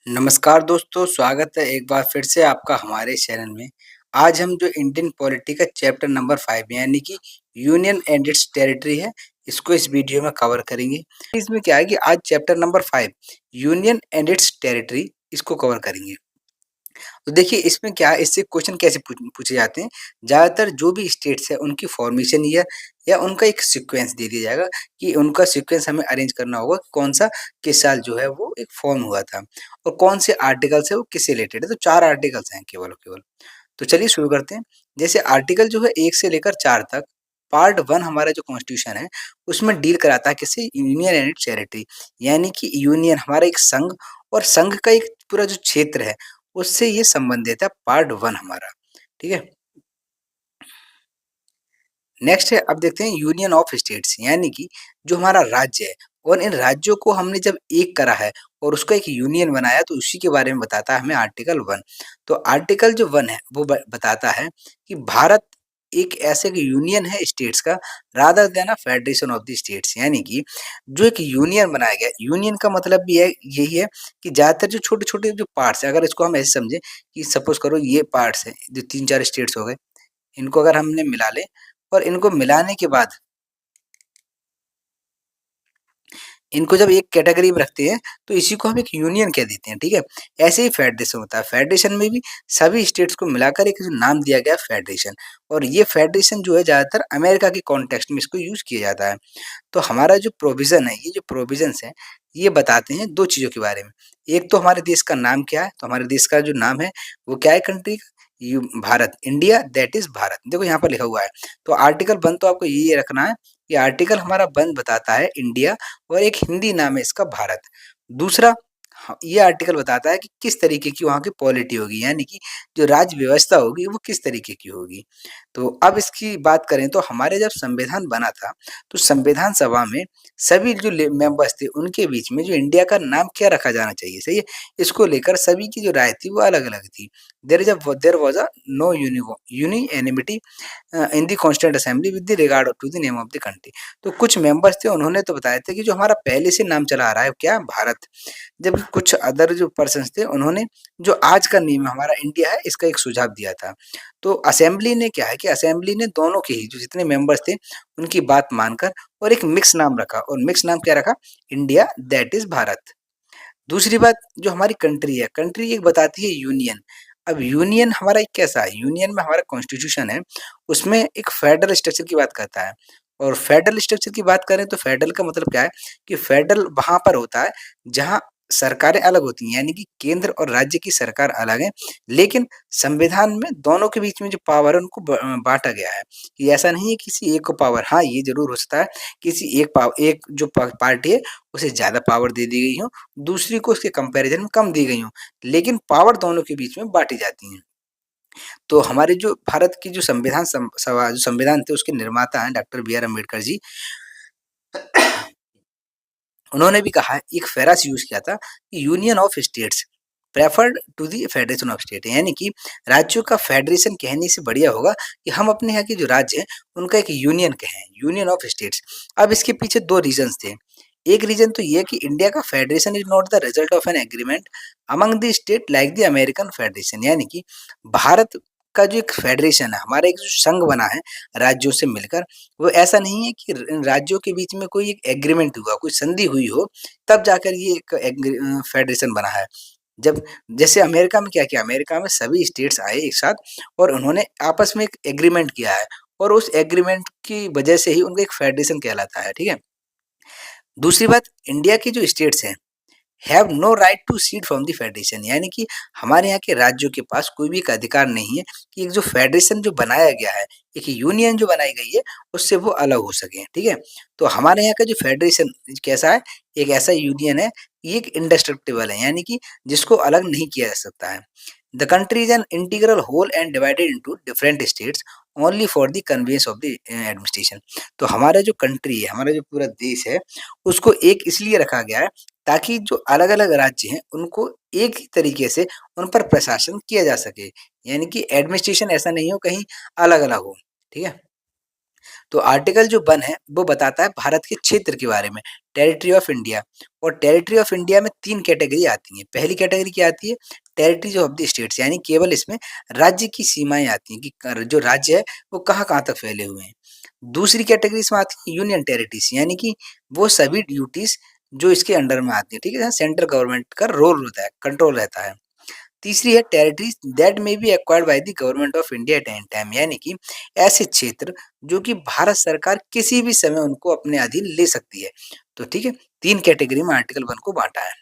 नमस्कार दोस्तों, स्वागत है एक बार फिर से आपका हमारे चैनल में। आज हम जो इंडियन पॉलिटी का चैप्टर नंबर 5 यानी कि यूनियन एंड इट्स टेरिटरी है, इसको इस वीडियो में कवर करेंगे। इसमें क्या है कि आज chapter number 5 union and it's territory इसको कवर करेंगे। तो देखिए इसमें क्या है, इससे क्वेश्चन कैसे पूछे जाते हैं। ज़्यादातर जो भी स्टेट्स है उनकी फॉर्मेशन ईयर या उनका एक सीक्वेंस दे दिया जाएगा कि उनका सीक्वेंस हमें अरेंज करना होगा, कौन सा किस साल जो है वो एक फॉर्म हुआ था और कौन से आर्टिकल से वो किससे रिलेटेड है। तो 4 आर्टिकल्स हैं केवल और केवल। तो चलिए शुरू करते हैं। जैसे आर्टिकल जो है 1 से लेकर 4 तक, पार्ट 1 हमारा जो कॉन्स्टिट्यूशन है उसमें डील कराता है किससे, यूनियन एंड इट्स टेरिटरी, यानी कि यूनियन हमारा एक संघ और संघ का एक पूरा जो क्षेत्र है उससे ये संबंधित है, पार्ट 1 हमारा। ठीक है। नेक्स्ट है, अब देखते हैं यूनियन ऑफ स्टेट्स, यानी कि जो हमारा राज्य है और इन राज्यों को हमने जब एक करा है और उसका एक यूनियन बनाया तो उसी के बारे में बताता है हमें आर्टिकल 1। तो आर्टिकल जो 1 है वो बताता है कि भारत एक ऐसे यूनियन है स्टेट्स का, rather than a federation of the states, यानी कि जो एक यूनियन बनाया गया। यूनियन का मतलब भी है यही है कि ज्यादातर जो छोटे छोटे जो पार्ट्स है, अगर इसको हम ऐसे समझे कि सपोज करो ये पार्ट्स है जो 3-4 स्टेट्स हो गए, इनको अगर हमने मिला ले और इनको मिलाने के बाद इनको जब एक कैटेगरी में रखते हैं तो इसी को हम एक यूनियन कह देते हैं। ठीक है। ऐसे ही फेडरेशन होता है, फेडरेशन में भी सभी स्टेट्स को मिलाकर एक जो नाम दिया गया फेडरेशन, और ये फेडरेशन जो है ज्यादातर अमेरिका के कॉन्टेक्स्ट में इसको यूज किया जाता है। तो हमारा जो प्रोविजन है, ये जो प्रोविजंस है ये बताते हैं दो चीजों के बारे में। एक तो हमारे देश का नाम क्या है, तो हमारे देश का जो नाम है वो क्या है कंट्री का, Bharat, India, that is Bharat. देखो यहाँ पर लिखा हुआ है। तो आर्टिकल 1 तो आपको ये रखना है कि आर्टिकल हमारा 1 बताता है इंडिया और एक हिंदी नाम है इसका भारत। दूसरा, ये आर्टिकल बताता है कि किस तरीके की वहाँ की पॉलिटी होगी, यानी कि जो राज्य व्यवस्था होगी वो किस तरीके की होगी। तो अब इसकी बात करें तो हमारे जब संविधान बना था तो संविधान सभा में सभी जो मेंबर्स थे उनके बीच में जो इंडिया का नाम क्या रखा जाना चाहिए, सही है, इसको लेकर सभी की जो राय थी वो अलग अलग थी। There was a no unanimity in the constituent assembly with the regard to the name of the country. तो कुछ मेंबर्स थे उन्होंने तो बताया था कि जो हमारा पहले से नाम चला आ रहा है क्या, भारत, जबकि कुछ अदर जो पर्सन्स थे उन्होंने जो आज का नेम हमारा इंडिया है इसका एक सुझाव दिया था। तो असेंबली ने क्या है कि असेंबली ने दोनों के ही जो जितने मेंबर्स थे उनकी बात मानकर और एक मिक्स नाम रखा, और मिक्स नाम क्या रखा, इंडिया, दैट इज भारत। दूसरी बात, जो हमारी कंट्री है, कंट्री एक बताती है यूनियन। अब यूनियन हमारा एक कैसा है, यूनियन में हमारा कॉन्स्टिट्यूशन है उसमें एक फेडरल स्ट्रक्चर की बात करता है। और फेडरल स्ट्रक्चर की बात करें तो फेडरल का मतलब क्या है कि फेडरल वहां पर होता है जहां सरकारें अलग होती हैं, यानी कि केंद्र और राज्य की सरकार अलग है, लेकिन संविधान में दोनों के बीच में जो पावर है उनको बांटा गया है। कि ऐसा नहीं है किसी एक को पावर, हाँ ये जरूर हो सकता है किसी एक पावर, एक जो पार्टी है उसे ज्यादा पावर दे दी गई हो, दूसरी को उसके कंपैरिजन में कम दी गई हो, लेकिन पावर दोनों के बीच में बांटी जाती हैं। तो हमारे जो भारत की जो संविधान सभा जो संविधान थे उसके निर्माता हैं doctor B R Ambedkar ji. उन्होंने भी कहा, एक फेरास यूज किया था कि union of states preferred to the federation of state, यानी कि राज्यों का फेडरेशन कहने से बढ़िया होगा कि हम अपने यहाँ के जो राज्य हैं उनका एक यूनियन कहें, यूनियन ऑफ स्टेट्स। अब इसके पीछे दो रीजंस थे। एक रीजन तो ये कि इंडिया का federation is not the result of an agreement among the state like the American federation, यानी कि भारत का जो एक फेडरेशन है, हमारा एक जो संघ बना है राज्यों से मिलकर, वो ऐसा नहीं है कि इन राज्यों के बीच में कोई एक एग्रीमेंट हुआ, कोई संधि हुई हो, तब जाकर ये एक फेडरेशन बना है। जब जैसे अमेरिका में क्या किया, अमेरिका में सभी स्टेट्स आए एक साथ और उन्होंने आपस में एक एग्रीमेंट किया है, और उस एग्रीमेंट की वजह से ही उनका एक फेडरेशन कहलाता है। ठीक है। दूसरी बात, इंडिया की जो स्टेट्स हैं have no right to cede from the federation, यानी कि हमारे यहाँ के राज्यों के पास कोई भी एक अधिकार नहीं है कि एक जो फेडरेशन जो बनाया गया है, एक यूनियन जो बनाई गई है, उससे वो अलग हो सके। ठीक है। तो हमारे यहाँ का जो फेडरेशन कैसा है, एक ऐसा यूनियन है, ये एक इंडेस्ट्रक्टिबल है, यानी कि जिसको अलग नहीं किया जा सकता है। The country is an integral whole and divided into different states only for the convenience of the administration. तो हमारा जो कंट्री है, हमारा जो पूरा देश है, उसको एक इसलिए रखा गया है ताकि जो अलग-अलग राज्य हैं उनको एक ही तरीके से उन पर प्रशासन किया जा सके, यानी कि एडमिनिस्ट्रेशन ऐसा नहीं हो कहीं अलग-अलग हो। ठीक है। तो आर्टिकल जो 1 है, वो बताता है भारत के क्षेत्र के बारे में, टेरिटरी ऑफ इंडिया। और टेरिटरी ऑफ इंडिया में 3 कैटेगरी आती हैं। पहली कैटेगरी क्या आती है? टेरिटरीज़ ऑफ द स्टेट्स, यानी केवल इसमें राज्य की सीमाएँ आती हैं कि कर जो राज्य है, वो कहाँ-कहाँ तक फैले हुए हैं। दूसरी कैटेगरी इसमें आती है यूनियन टेरिटरीज़, यानी कि वो सभी ड्यूटीज़ जो इसके अंडर में आती हैं, ठीक है? जहाँ सेंट्रल गवर्नमेंट का रोल होता है, कंट्रोल रहता है। तीसरी है territories that may be acquired by the government of India at any time, यानी कि ऐसे क्षेत्र जो कि भारत सरकार किसी भी समय उनको अपने अधीन ले सकती है। तो ठीक है, 3 कैटेगरी में आर्टिकल 1 को बाँटा है।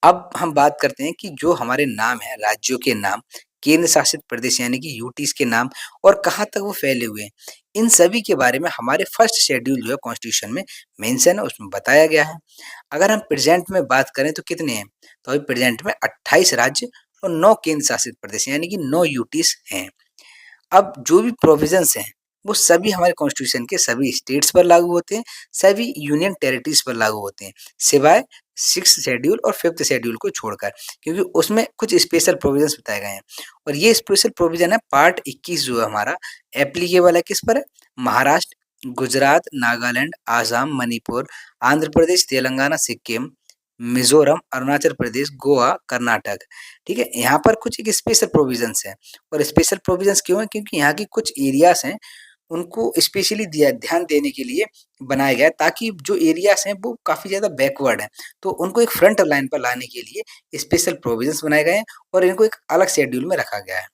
अब हम बात करते हैं कि जो हमारे नाम है, राज्यों के नाम, केंद्र शासित प्रदेश यानी कि यूटीज़ के नाम और कहाँ तक वो फैले हुए हैं, इन सभी के बारे में हमारे फर्स्ट शेड्यूल जो है कॉन्स्टिट्यूशन में मेंशन है, उसमें बताया गया है। अगर हम प्रेज़ेंट में बात करें तो कितने हैं? तो अभी प्रेज़ेंट में 28 राज्य और 9 केंद्र शासित प्रदेश यानी कि 9 यूटीज़ हैं। अब जो भी प्रोविजंस हैं, वो सभी हमारे कॉन्स्टिट्यूशन के सभी स्टेट्स पर लागू होते हैं, सभी यूनियन टेरिटरीज़ पर लागू होते हैं, सिवाय 6th शेड्यूल और 5th शेड्यूल को छोड़कर, क्योंकि उसमें कुछ स्पेशल प्रोविजंस बताए गए हैं। और ये स्पेशल प्रोविजन है पार्ट 21 जो है हमारा, एप्लीकेबल है किस पर है? महाराष्ट्र, गुजरात, नागालैंड, आसाम, मणिपुर, आंध्र प्रदेश, तेलंगाना, सिक्किम, मिज़ोरम, अरुणाचल प्रदेश, गोवा, कर्नाटक, ठीक है? यहाँ पर कुछ एक स्पेशल प्रोविजंस हैं। और स्पेशल प्रोविजंस क्यों है? क्योंकि यहाँ की कुछ एरियाज़ हैं, उनको स्पेशली दिया ध्यान देने के लिए बनाया गया है, ताकि जो एरियाज़ हैं, वो काफ़ी ज़्यादा बैकवर्ड हैं, तो उनको एक फ्रंट लाइन पर लाने के लिए स्पेशल प्रोविजंस बनाए गए हैं और इनको एक अलग शेड्यूल में रखा गया है।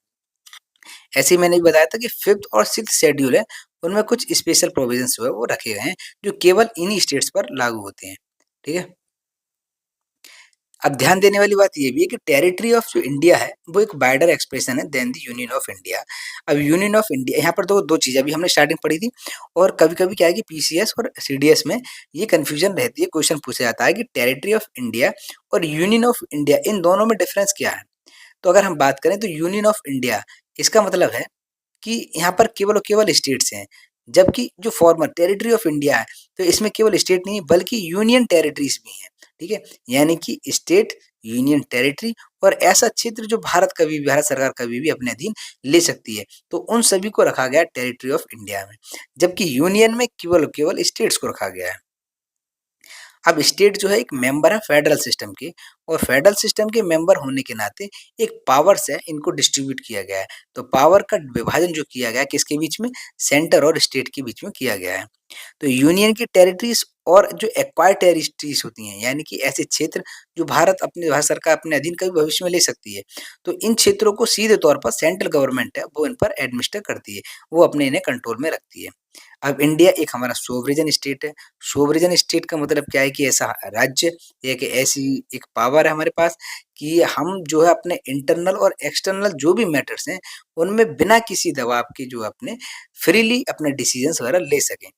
ऐसे ही मैंने भी बताया था कि 5th और 6th शेड्यूल है, उनमें कुछ स्पेशल प्रोविजंस जो है वो रखे गए हैं, जो केवल इन्हीं स्टेट्स पर लागू होते हैं, ठीक है? अब ध्यान देने वाली बात ये भी है कि टेरिटरी ऑफ जो इंडिया है, वो एक वाइडर एक्सप्रेशन है than the union of India. अब यूनियन ऑफ इंडिया यहाँ पर दो चीज़ें अभी हमने स्टार्टिंग पढ़ी थी और कभी-कभी क्या है कि पीसीएस और सीडीएस में ये कन्फ्यूजन रहती है, क्वेश्चन पूछा जाता है कि टेरिटरी ऑफ इंडिया और यूनियन ऑफ इंडिया इन दोनों में डिफरेंस क्या है? तो अगर हम बात करें तो यूनियन ऑफ इंडिया इसका मतलब है कि यहाँ पर केवल और केवल स्टेट्स हैं, जबकि जो फॉर्मर टेरिटरी ऑफ इंडिया है, तो इसमें केवल स्टेट नहीं है बल्कि यूनियन टेरिटरीज़ भी हैं, ठीक है? यानी कि स्टेट, यूनियन टेरिटरी और ऐसा क्षेत्र जो भारत सरकार कभी भी अपने अधीन ले सकती है, तो उन सभी को रखा गया है टेरिटरी ऑफ इंडिया में, जबकि यूनियन में केवल और केवल स्टेट्स को रखा गया है। अब स्टेट जो है एक मेंबर है फेडरल सिस्टम के और फेडरल सिस्टम के मेंबर होने के नाते एक पावर्स है इनको डिस्ट्रीब्यूट किया गया है। तो पावर का विभाजन जो किया गया है किसके बीच में? सेंटर और स्टेट के बीच में किया गया है। तो यूनियन की टेरिटरीज और जो एक्वायर्ड टेरिटरीज होती हैं यानी कि ऐसे क्षेत्र जो भारत सरकार अपने अधीन कभी भविष्य में ले सकती है। तो इन क्षेत्रों को सीधे तौर पर सेंट्रल गवर्नमेंट है वो इन पर एडमिनिस्टर करती है, वो अपने इन्हें कंट्रोल में रखती है। अब इंडिया एक हमारा सोवरेजन स्टेट है। सोवरेजन स्टेट का मतलब क्या है कि ऐसा राज्य, एक ऐसी एक पावर है हमारे पास कि हम जो है अपने इंटरनल और एक्सटर्नल जो भी मैटर्स हैं, उनमें बिना किसी दबाव के जो अपने फ्रीली अपने डिसीजंस वगैरह ले सकें।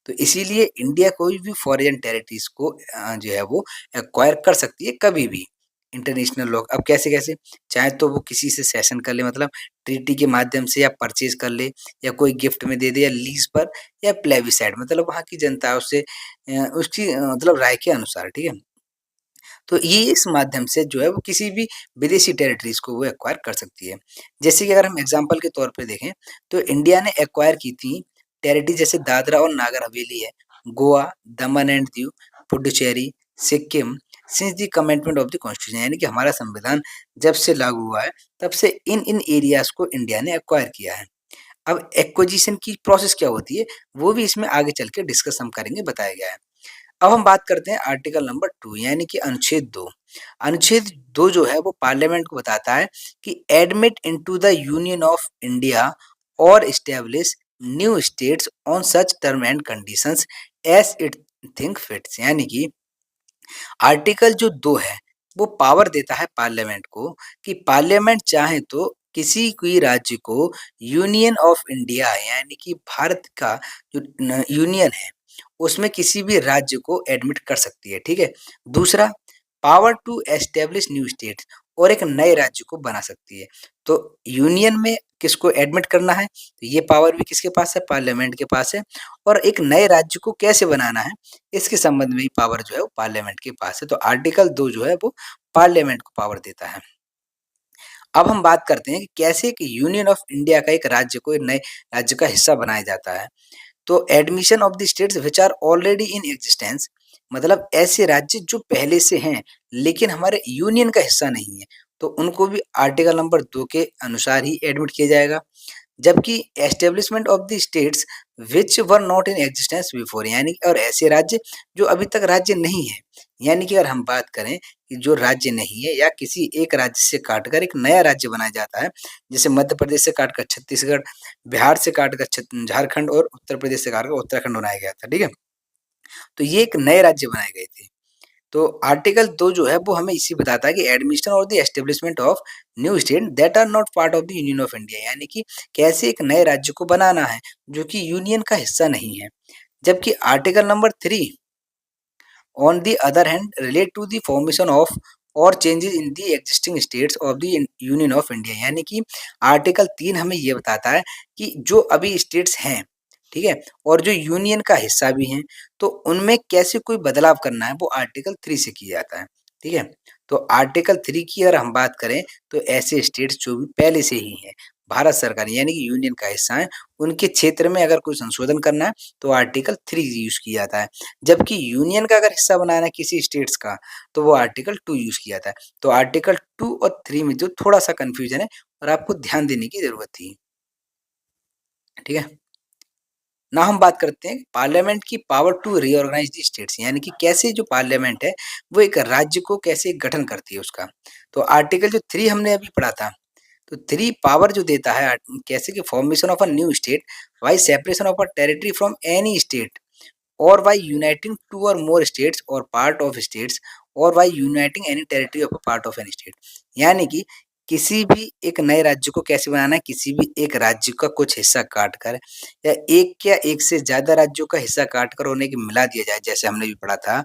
तो इसीलिए इंडिया कोई भी फॉरेन टेरिटरीज़ को जो है वो एक्वायर कर सकती है कभी भी। इंटरनेशनल लॉ अब कैसे-कैसे? चाहे तो वो किसी से सेशन कर ले मतलब ट्रीटी के माध्यम से या परचेज़ कर ले या कोई गिफ्ट में दे दे या लीज़ पर या प्लेबिसाइड मतलब वहाँ की जनता उससे उसकी मतलब राय के अनुसार, ठीक है? तो ये इस माध्यम से जो है वो किसी भी विदेशी टेरिटरीज़ को वो एक्वायर कर सकती है। जैसे कि अगर हम एग्ज़ाम्पल के तौर पे देखें, तो इंडिया ने एक्वायर की थी टेरिटरी जैसे दादरा और नगर हवेली है, Goa, Daman and Diu, Puducherry, Sikkim since the commencement of the constitution यानी कि हमारा संविधान जब से लागू हुआ है, तब से इन एरियाज़ को इंडिया ने एक्वायर किया है। अब एक्विजिशन की प्रोसेस क्या होती है, वो भी इसमें आगे चल के डिस्कस हम करेंगे, बताया गया है। अब हम बात करते हैं आर्टिकल नंबर 2 यानी कि अनुच्छेद 2। अनुच्छेद 2 जो है वो पार्लियामेंट को बताता है कि admit into the union of India और establish new states on such term and conditions as it think fits यानी कि आर्टिकल जो 2 है, वो पावर देता है पार्लियामेंट को कि पार्लियामेंट चाहे तो किसी कोई राज्य को यूनियन ऑफ इंडिया यानी कि भारत का जो यूनियन है, उसमें किसी भी राज्य को एडमिट कर सकती है, ठीक है? दूसरा, power to establish new states और एक नए राज्य को बना सकती है। तो यूनियन में किसको एडमिट करना है, तो ये पावर भी किसके पास है? पार्लियामेंट के पास है और एक नए राज्य को कैसे बनाना है, इसके संबंध में भी पावर जो है वो पार्लियामेंट के पास है। तो आर्टिकल 2 जो है वो पार्लियामेंट को पावर देता है। अब हम बात करते हैं कि कैसे एक यूनियन ऑफ इंडिया का एक राज्य को एक नए राज्य का हिस्सा बनाया जाता है। तो admission of the states which are already in existence, मतलब ऐसे राज्य जो पहले से हैं लेकिन हमारे यूनियन का हिस्सा नहीं है, तो उनको भी आर्टिकल नंबर 2 के अनुसार ही एडमिट किया जाएगा। जबकि establishment of the states which were not in existence before, यानी और ऐसे राज्य जो अभी तक राज्य नहीं है, यानी कि अगर हम बात करें कि जो राज्य नहीं है या किसी एक राज्य से काटकर एक नया राज्य बनाया जाता है, जैसे मध्य प्रदेश से काटकर छत्तीसगढ़, बिहार से काटकर झारखंड और उत्तर प्रदेश से काटकर उत्तराखंड बनाया गया था, ठीक है? तो ये एक नए राज्य बनाए गए थे। तो आर्टिकल 2 जो है वो हमें इसी बताता है कि एडमिशन और the establishment of new state that are not part of the union of India, यानी कि कैसे एक नए राज्य को बनाना है जो कि यूनियन का हिस्सा नहीं है। जबकि article number 3 on the other hand relate to the formation of और changes in the existing states of the union of India, यानी कि आर्टिकल 3 हमें ये बताता है कि जो अभी स्टेट्स हैं, ठीक है, और जो यूनियन का हिस्सा भी हैं, तो उनमें कैसे कोई बदलाव करना है वो आर्टिकल 3 से किया जाता है, ठीक है। तो आर्टिकल 3 की अगर हम बात करें तो ऐसे स्टेट्स जो भी पहले से ही हैं भारत सरकार यानी कि यूनियन का हिस्सा है, उनके क्षेत्र में अगर कोई संशोधन करना है तो आर्टिकल 3 यूज किया जाता है। जबकि यूनियन का अगर हिस्सा बनाना है किसी स्टेट्स का तो वो आर्टिकल 2 यूज किया जाता है। तो आर्टिकल 2 और 3 में जो थोड़ा-सा कन्फ्यूजन है और आपको ध्यान देने की ज़रूरत थी। ठीक है? now हम बात करते हैं पार्लियामेंट की power to reorganise the states, यानी कि कैसे जो पार्लियामेंट है वो एक राज्य को कैसे गठन करती है उसका। तो आर्टिकल जो 3 हमने अभी पढ़ा था, तो 3 पावर जो देता है कैसे कि formation of a new state by separation of a territory from any state or by uniting two or more states or part of states or by uniting any territory of a part of any state, यानी कि किसी भी एक नए राज्य को कैसे बनाना है, किसी भी एक राज्य का कुछ हिस्सा काट कर या एक या एक से ज्यादा राज्यों का हिस्सा काट कर उन्हें मिला दिया जाए। जैसे हमने भी पढ़ा था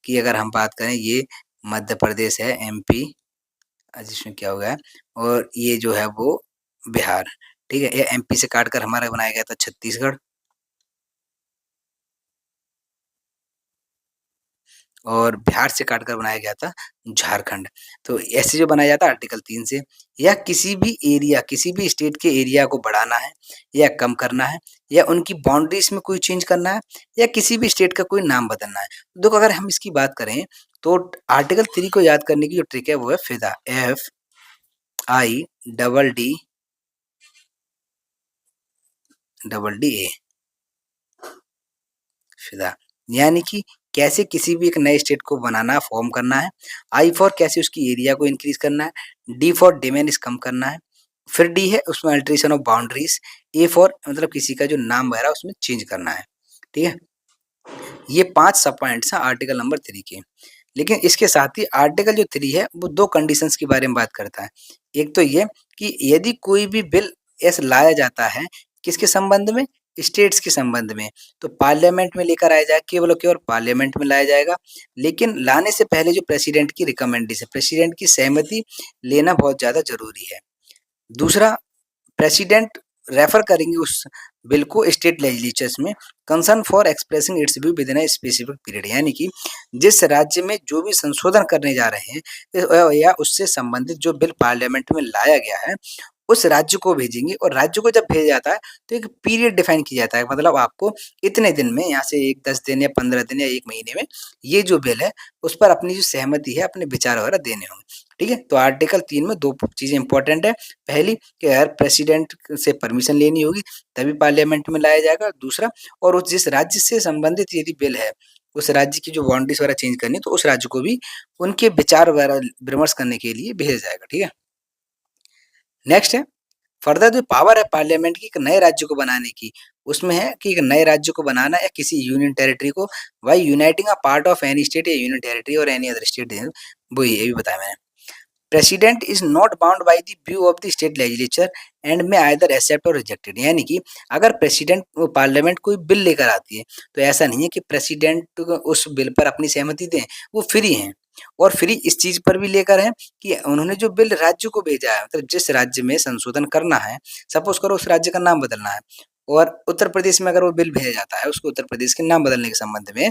कि अगर हम बात करें ये मध्य प्रदेश है एमपी, जिसमें क्या हो गया, और ये जो है वो बिहार, ठीक है, ये एमपी से काट कर हमारा बनाया गया था छत्तीसगढ़ और बिहार से काटकर बनाया गया था झारखंड। तो ऐसे जो बनाया जाता है आर्टिकल 3 से, या किसी भी एरिया किसी भी स्टेट के एरिया को बढ़ाना है या कम करना है या उनकी बाउंड्रीज में कोई चेंज करना है या किसी भी स्टेट का कोई नाम बदलना है। देखो अगर हम इसकी बात करें तो आर्टिकल 3 को याद करने की जो ट्रिक है वो है फिदा, FIDDA फिदा, यानी कि कैसे किसी भी एक नए स्टेट को बनाना फॉर्म करना है। आई फॉर कैसे उसकी एरिया को इंक्रीज करना है। डी फॉर डिमेनिश कम करना है। फिर डी है उसमें alteration of boundaries. A for मतलब किसी का जो नाम वगैरह उसमें चेंज करना है, ठीक है। ये 5 सब पॉइंट्स हैं आर्टिकल नंबर 3 के। लेकिन इसके साथ ही आर्टिकल जो 3 है वो 2 कंडीशंस के बारे में बात करता है। एक तो ये कि यदि कोई भी बिल ऐसा लाया जाता है किसके संबंध में, स्टेट्स के संबंध में, तो पार्लियामेंट में लेकर आया जाए, केवल और केवल पार्लियामेंट में लाया जाएगा। लेकिन लाने से पहले जो प्रेसिडेंट की रिकमेंडेशन, प्रेसिडेंट की सहमति लेना बहुत ज़्यादा ज़रूरी है। दूसरा, प्रेसिडेंट रेफर करेंगे उस बिल को स्टेट लेजिस्लेचर्स में concern for expressing it's view with in a specific period, यानी कि जिस राज्य में जो भी संशोधन करने जा रहे हैं या उससे संबंधित जो बिल पार्लियामेंट में लाया गया है उस राज्य को भेजेंगे, और राज्य को जब भेजा जाता है तो एक पीरियड डिफाइन किया जाता है, मतलब आपको इतने दिन में यहाँ से एक 10 दिन या 15 दिन या 1 महीने में ये जो बिल है उस पर अपनी जो सहमति है अपने विचार वगैरह देने होंगे, ठीक है। तो आर्टिकल 3 में 2 चीजें इंपॉर्टेंट है। पहली कि यार प्रेसिडेंट से परमिशन लेनी होगी तभी पार्लियामेंट में लाया जाएगा। दूसरा, और उस जिस राज्य से संबंधित यदि बिल है उस राज्य की जो बाउंड्रीज वगैरह चेंज करनी है तो उस राज्य को भी उनके विचार वगैरह विमर्श करने के लिए भेजा जाएगा, ठीक है। नेक्स्ट है फर्दर जो पावर है पार्लियामेंट की एक नए राज्य को बनाने की, उसमें है कि एक नए राज्य को बनाना या किसी यूनियन टेरिटरी को by uniting a part of any state या यूनियन टेरिटरी और एनी अदर स्टेट, वो ये भी बताया मैंने। President is not bound by the view of the state legislature and may either accept और रिजेक्टेड, यानी कि अगर प्रेसिडेंट पार्लियामेंट कोई बिल लेकर आती है तो ऐसा नहीं है कि प्रेसिडेंट उस बिल पर अपनी सहमति दें, वो फ्री हैं। और फ्री इस चीज पर भी लेकर है कि उन्होंने जो बिल राज्य को भेजा है, मतलब जिस राज्य में संशोधन करना है, सपोज करो उस राज्य का नाम बदलना है और उत्तर प्रदेश में अगर वो बिल भेजा जाता है उसको उत्तर प्रदेश के नाम बदलने के संबंध में,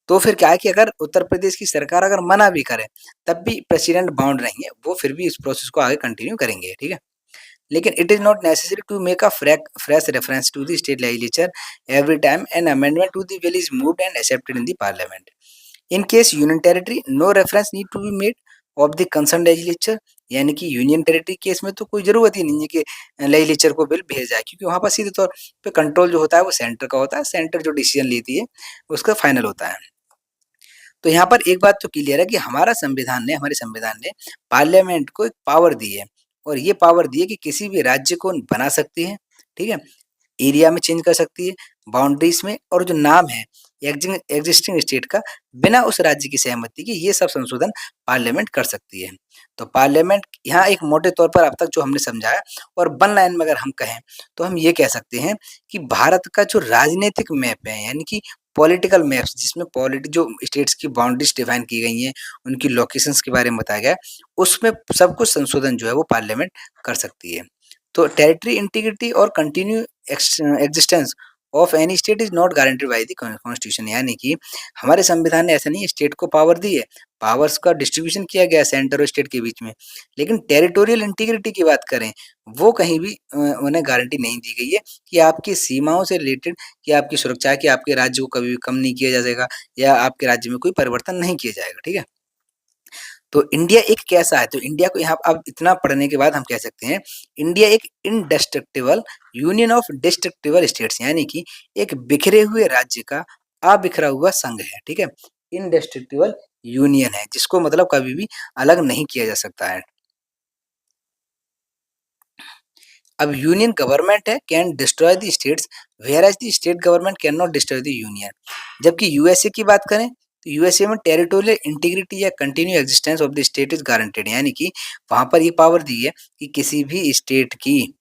तो फिर क्या है कि अगर उत्तर प्रदेश की सरकार अगर मना भी करे तब भी प्रेसिडेंट बाउंड नहीं है, वो फिर भी इस प्रोसेस को आगे कंटिन्यू करेंगे, ठीक है। लेकिन it is not necessary to make a fresh reference to the state legislature every time an amendment to the bill is moved and accepted in the parliament. In case union territory, no reference need to be made of the concerned legislature. यानी कि union territory case में तो कोई ज़रूरत ही नहीं है कि legislature को बिल भेजा जाए, क्योंकि वहाँ पर सीधे तौर पे कंट्रोल जो होता है वो सेंटर का होता है, सेंटर जो डिसीजन लेती है उसका फाइनल होता है। तो यहाँ पर एक बात तो क्लियर है कि हमारे संविधान ने पार्लियामेंट को एक पावर दी है, और ये पावर दी है कि किसी भी राज्य को बना सकती है, ठीक है? एरिया में चेंज कर सकती है, बाउंड्रीज में, और जो नाम है एग्जिस्टिंग स्टेट का, बिना उस राज्य की सहमति के ये सब संशोधन पार्लियामेंट कर सकती है। तो पार्लियामेंट यहाँ एक मोटे तौर पर अब तक जो हमने समझाया, और वन लाइन में अगर हम कहें तो हम ये कह सकते हैं कि भारत का जो राजनीतिक मैप है, यानी कि पॉलिटिकल मैप्स, जिसमें पॉलिट जो स्टेट्स की बाउंड्रीज डिफाइन की गई हैं, उनकी लोकेशंस के बारे में बताया गया है, उसमें सब कुछ संशोधन जो है वो पार्लियामेंट कर सकती है। तो टेरिटरी इंटीग्रिटी और continue existence of any state is not guaranteed by the constitution, यानी कि हमारे संविधान ने ऐसा नहीं स्टेट को पावर दी है, पावर्स का डिस्ट्रीब्यूशन किया गया सेंटर और स्टेट के बीच में, लेकिन टेरिटोरियल इंटीग्रिटी की बात करें, वो कहीं भी उन्हें गारंटी नहीं दी गई है कि आपकी सीमाओं से रिलेटेड, कि आपकी सुरक्षा, कि आपके राज्य को कभी भी कम नहीं किया जाएगा, या आपके राज्य में कोई परिवर्तन नहीं किया जाएगा, ठीक है? तो इंडिया एक कैसा है, तो इंडिया को यहाँ अब इतना पढ़ने के बाद हम कह सकते हैं इंडिया एक इनडेस्ट्रक्टिबल यूनियन ऑफ डिस्ट्रक्टिबल स्टेट्स, यानी कि एक बिखरे हुए राज्य का अबिखरा हुआ संघ है, ठीक है? इनडेस्ट्रक्टिबल यूनियन है, जिसको मतलब कभी भी अलग नहीं किया जा सकता है। अब यूनियन गवर्नमेंट है can destroy the states, whereas the state government can not destroy the union. जबकि यूएसए की बात करें तो यूएसए में टेरिटोरियल इंटीग्रिटी या continue existence of the state is guaranteed, यानी कि वहां पर ये पावर दी है कि किसी भी स्टेट की,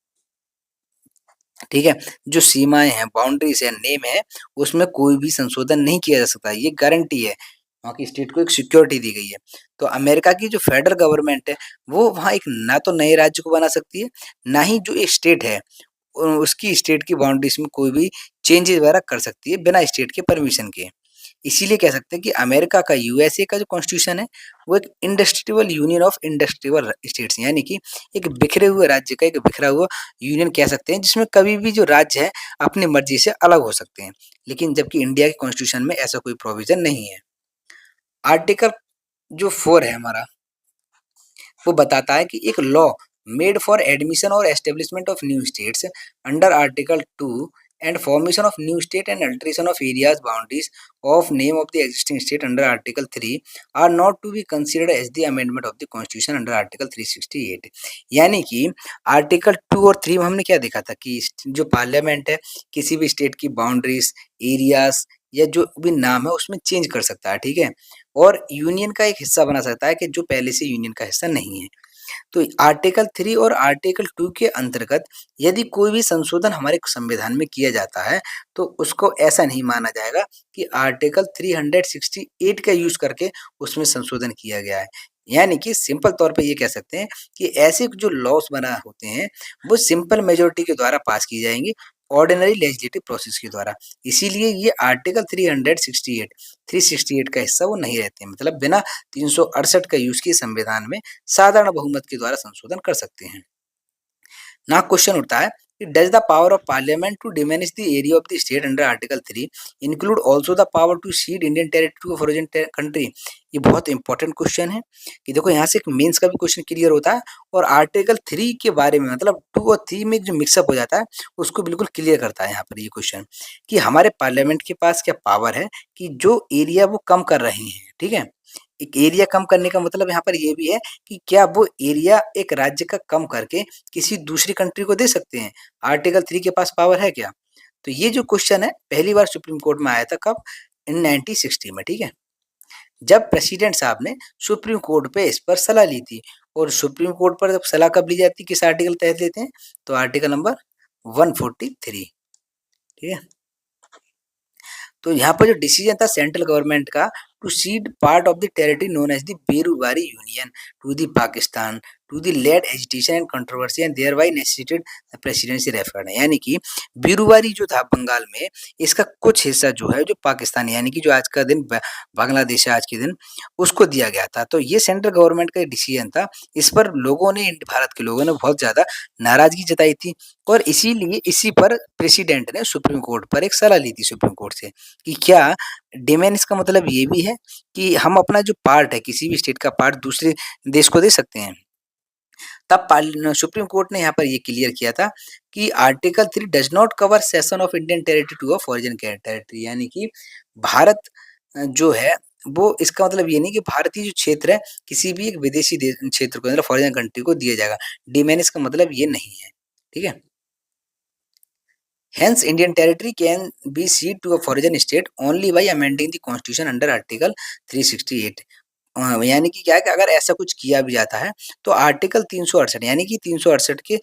ठीक है, जो सीमाएं हैं, बाउंड्रीज है, नेम है, उसमें कोई भी संशोधन नहीं किया जा सकता, ये गारंटी है, वहाँ की स्टेट को एक सिक्योरिटी दी गई है। तो अमेरिका की जो फेडरल गवर्नमेंट है, वो वहाँ एक ना तो नए राज्य को बना सकती है, ना ही जो एक स्टेट है उसकी स्टेट की बाउंड्रीज में कोई भी चेंजेस वगैरह कर सकती है बिना स्टेट के परमिशन के। इसीलिए कह सकते हैं कि अमेरिका का, यूएसए का जो कॉन्स्टिट्यूशन है, वो एक industrial union of industrial states, यानी कि एक बिखरे हुए राज्य का एक बिखरा हुआ यूनियन कह सकते हैं, जिसमें कभी भी जो राज्य है अपनी मर्जी से अलग हो सकते हैं। लेकिन जबकि इंडिया के कॉन्स्टिट्यूशन में ऐसा कोई प्रोविजन नहीं है। आर्टिकल जो 4 है हमारा, वो बताता है कि एक लॉ मेड फॉर एडमिशन और establishment of new states under article 2 and formation of new state and alteration of areas boundaries of name of the existing state under article 3 are not to be considered as the amendment of the constitution under article 368। यानी कि article 2 और 3 में हमने क्या देखा था कि जो पार्लियामेंट है किसी भी स्टेट की बाउंड्रीज, एरियाज या जो भी नाम है उसमें चेंज कर सकता है, ठीक है, और यूनियन का एक हिस्सा बना सकता है कि जो पहले से यूनियन का हिस्सा नहीं है। तो आर्टिकल 3 और आर्टिकल 2 के अंतर्गत यदि कोई भी संशोधन हमारे संविधान में किया जाता है, तो उसको ऐसा नहीं माना जाएगा कि आर्टिकल 368 का यूज करके उसमें संशोधन किया गया है। यानी कि सिंपल तौर पे ये कह सकते हैं कि ऐसे जो लॉस बना होते हैं, वो सिंपल मेजॉरिटी के द्वारा पास की जाएंगी, ऑर्डिनरी लेजिस्लेटिव प्रोसेस के द्वारा। इसीलिए ये आर्टिकल 368 का हिस्सा वो नहीं रहते, मतलब बिना 368 का यूज किए संविधान में साधारण बहुमत के द्वारा संशोधन कर सकते हैं। ना क्वेश्चन उठता है कि does the power of parliament to diminish the area of the state under article 3 include also the power to cede Indian territory to foreign country. ये बहुत इंपॉर्टेंट क्वेश्चन है कि देखो यहाँ से एक मेंस का भी क्वेश्चन क्लियर होता है, और आर्टिकल 3 के बारे में मतलब 2 और 3 में जो मिक्सअप हो जाता है उसको बिल्कुल क्लियर करता है यहाँ पर ये क्वेश्चन, कि हमारे पार्लियामेंट के पास क्या पावर है कि जो एरिया वो कम कर रहे हैं, ठीक है, एक एरिया कम करने का मतलब यहाँ पर ये भी है कि क्या वो एरिया एक राज्य का कम करके किसी दूसरी कंट्री को दे सकते हैं। आर्टिकल 3 के पास पावर है क्या? तो ये जो क्वेश्चन है पहली बार सुप्रीम कोर्ट में आया था कब? इन 1960 में, ठीक है, जब प्रेसिडेंट साहब ने सुप्रीम कोर्ट पे इस पर सलाह ली थी। और सुप्रीम कोर्ट पर जब सलाह कब ली जाती है, किस आर्टिकल तहत लेते हैं, तो आर्टिकल नंबर 143, ठीक है। तो यहाँ पर जो डिसीजन था सेंट्रल गवर्नमेंट का to cede part of the territory known as the Berubari union to the Pakistan to the led agitation and controversy and thereby necessitated presidency referendum. यानी कि बीरूवारी जो था बंगाल में, इसका कुछ हिस्सा जो है जो पाकिस्तान यानी कि जो आज का दिन बांग्लादेश है आज के दिन, उसको दिया गया था। तो ये सेंट्रल गवर्नमेंट का डिसीजन था। इस पर लोगों ने, भारत के लोगों ने बहुत ज़्यादा नाराज़गी जताई थी और इसीलिए इसी पर प्रेसिडेंट ने सुप्रीम कोर्ट पर एक सलाह ली थी सुप्रीम कोर्ट से कि क्या डिमेन्स का मतलब ये भी है कि हम अपना जो पार्ट है, किसी भी स्टेट का पार्ट दूसरे देश को दे सकते हैं। तब सुप्रीम कोर्ट ने यहाँ पर ये क्लियर किया था कि article 3 does not cover cession of Indian territory to a foreign territory. यानी कि भारत जो है वो, इसका मतलब ये नहीं कि भारतीय जो क्षेत्र है किसी भी एक विदेशी क्षेत्र को, मतलब फॉरेन कंट्री को दिया जाएगा। डिमेनिस का मतलब ये नहीं है, ठीक है। Hence, Indian territory can be ceded to a foreign state only by amending the constitution under Article 368। यानी कि क्या है कि अगर ऐसा कुछ किया भी जाता है तो आर्टिकल 368 यानी कि 368 के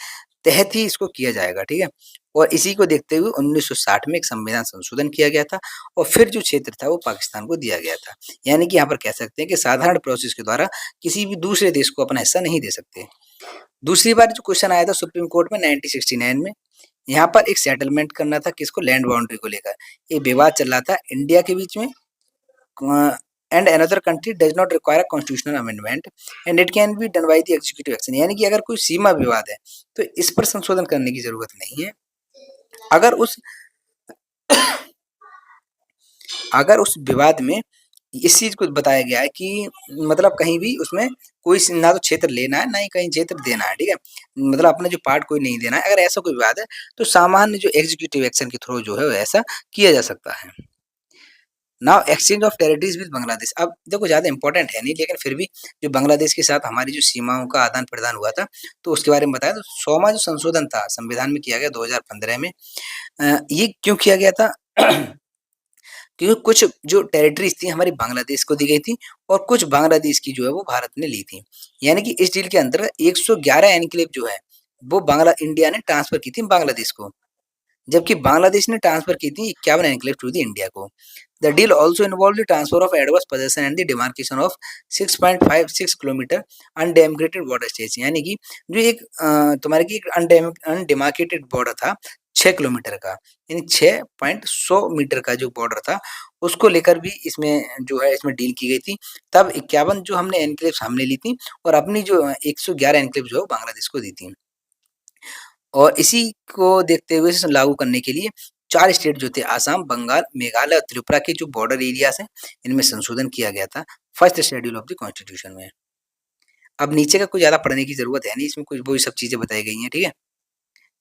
तहत ही इसको किया जाएगा, ठीक है। और इसी को देखते हुए 1960 में एक संविधान संशोधन किया गया था और फिर जो क्षेत्र था वो पाकिस्तान को दिया गया था। यानी कि यहाँ पर कह सकते हैं कि साधारण प्रोसेस के द्वारा किसी भी दूसरे देश को अपना हिस्सा नहीं दे सकते। दूसरी बार जो क्वेश्चन आया था सुप्रीम कोर्ट में 1969 में, यहाँ पर एक सेटलमेंट करना था किसको, लैंड बाउंड्री को लेकर। ये विवाद चल रहा था इंडिया के बीच में, and another country does not require constitutional amendment and it can be done by the executive action. यानी कि अगर कोई सीमा विवाद है तो इस पर संशोधन करने की जरूरत नहीं है। अगर उस अगर उस विवाद में इस चीज को बताया गया है कि मतलब कहीं भी उसमें कोई ना तो क्षेत्र लेना है ना ही कहीं क्षेत्र देना है, ठीक है। मतलब अपना जो पार्ट कोई नहीं देना है। अगर ऐसा कोई विवाद है तो सामान्य जो एग्जीक्यूटिव एक्शन के थ्रू जो है ऐसा किया जा सकता है। Now exchange of territories with Bangladesh. अब देखो ज्यादा इंपॉर्टेंट है नहीं, लेकिन फिर भी जो बांग्लादेश के साथ हमारी जो सीमाओं का आदान प्रदान हुआ था तो उसके बारे में बताया। तो 100वां जो संशोधन था संविधान में किया गया 2015 में। ये क्यों किया गया था क्योंकि कुछ जो टेरिटरीज थी हमारी बांग्लादेश को दी गई थी और कुछ बांग्लादेश की जो है वो भारत ने ली थी। यानी कि इस डील के अंतर्गत 111 एनक्लेव जो है वो इंडिया ने ट्रांसफर की थी बांग्लादेश को, जबकि बांग्लादेश ने ट्रांसफर की थी 51 एनक्लेव टू द इंडिया को। The deal also involve the transfer of adverse possession and the demarcation of 6.56 kilometre undemarcated border states. यानी कि जो एक तुम्हारे की अनडेमार्केटेड बॉर्डर था 6 किलोमीटर का, यानी 6.100 मीटर का जो बॉर्डर था उसको लेकर भी इसमें जो है इसमें डील की गई थी। तब 51 जो हमने एनक्लेव हमने ली थी और अपनी जो 111 एनक्लेव जो है बांग्लादेश को दी थी। और इसी को देखते हुए इसे लागू करने के लिए 4 स्टेट जो थे आसाम, बंगाल, मेघालय और त्रिपुरा के जो बॉर्डर एरियाज हैं इनमें संशोधन किया गया था first schedule of the constitution में। अब नीचे का कोई ज़्यादा पढ़ने की ज़रूरत है नहीं, इसमें कुछ वही सब चीज़ें बताई गई हैं, ठीक है।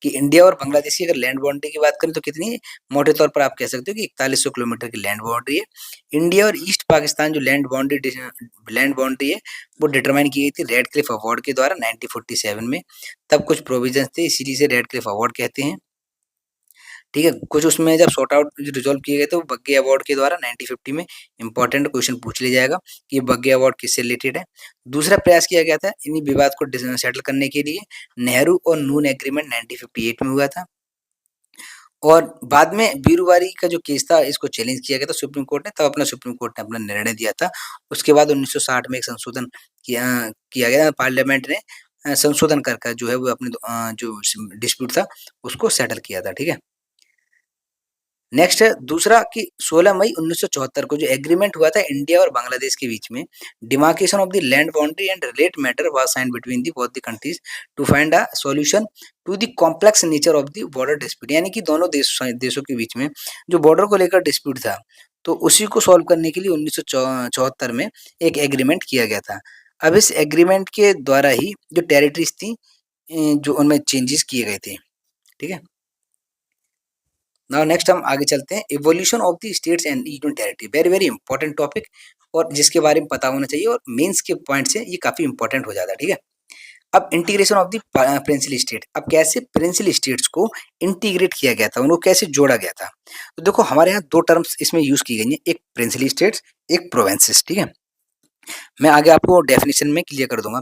कि इंडिया और बांग्लादेश की अगर लैंड बाउंड्री की बात करें तो कितनी है? मोटे तौर पर आप कह सकते हो कि 4100 किलोमीटर की लैंड बाउंड्री है। इंडिया और ईस्ट पाकिस्तान जो लैंड बाउंड्री है वो डिटरमाइन की गई थी रेड क्लिफ अवार्ड के द्वारा 1947 में। तब कुछ प्रोविजंस थे इसीलिए से रेड क्लिफ अवार्ड कहते हैं, ठीक है। कुछ उसमें जब सॉर्ट आउट रिजॉल्व किए गए थे बग्गे अवार्ड के द्वारा 1950 में। इंपॉर्टेंट क्वेश्चन पूछ लिया जाएगा कि ये बग्गे अवार्ड किससे रिलेटेड है। दूसरा प्रयास किया गया था इन्हीं विवाद को सेटल करने के लिए नेहरू और नून एग्रीमेंट 1958 में हुआ था। और बाद में बीरूवारी का जो केस था इसको चैलेंज किया गया था सुप्रीम कोर्ट ने, तब अपना सुप्रीम कोर्ट ने अपना निर्णय दिया था। उसके बाद 1960 में एक संशोधन किया गया पार्लियामेंट ने संशोधन कर जो है वो अपने जो डिस्प्यूट था उसको सेटल किया था, ठीक है। नेक्स्ट है दूसरा कि 16 मई 1974 को जो एग्रीमेंट हुआ था इंडिया और बांग्लादेश के बीच में, demarcation of the land boundary and relate matter was signed between the both the countries to find a solution to the complex nature of the border dispute. यानी कि दोनों देशों के बीच में जो बॉर्डर को लेकर डिस्प्यूट था तो उसी को सॉल्व करने के लिए 1974 में एक एग्रीमेंट किया गया था। अब इस एग्रीमेंट के द्वारा ही जो टेरिटरीज थी जो उनमें चेंजेस किए गए थे, ठीक है। नाउ नेक्स्ट हम आगे चलते हैं evolution of the states and union territory. Very very important topic और जिसके बारे में पता होना चाहिए और मेंस के पॉइंट से ये काफी इंपॉर्टेंट हो जाता है, ठीक है। अब integration of the principal state. अब कैसे प्रिंसिपल स्टेट्स को इंटीग्रेट किया गया था, उनको कैसे जोड़ा गया था। तो देखो हमारे यहाँ दो टर्म्स इसमें यूज की गई हैं, एक प्रिंसिपल स्टेट्स एक प्रोविंसेस, ठीक है। मैं आगे आपको डेफिनेशन में क्लियर कर दूंगा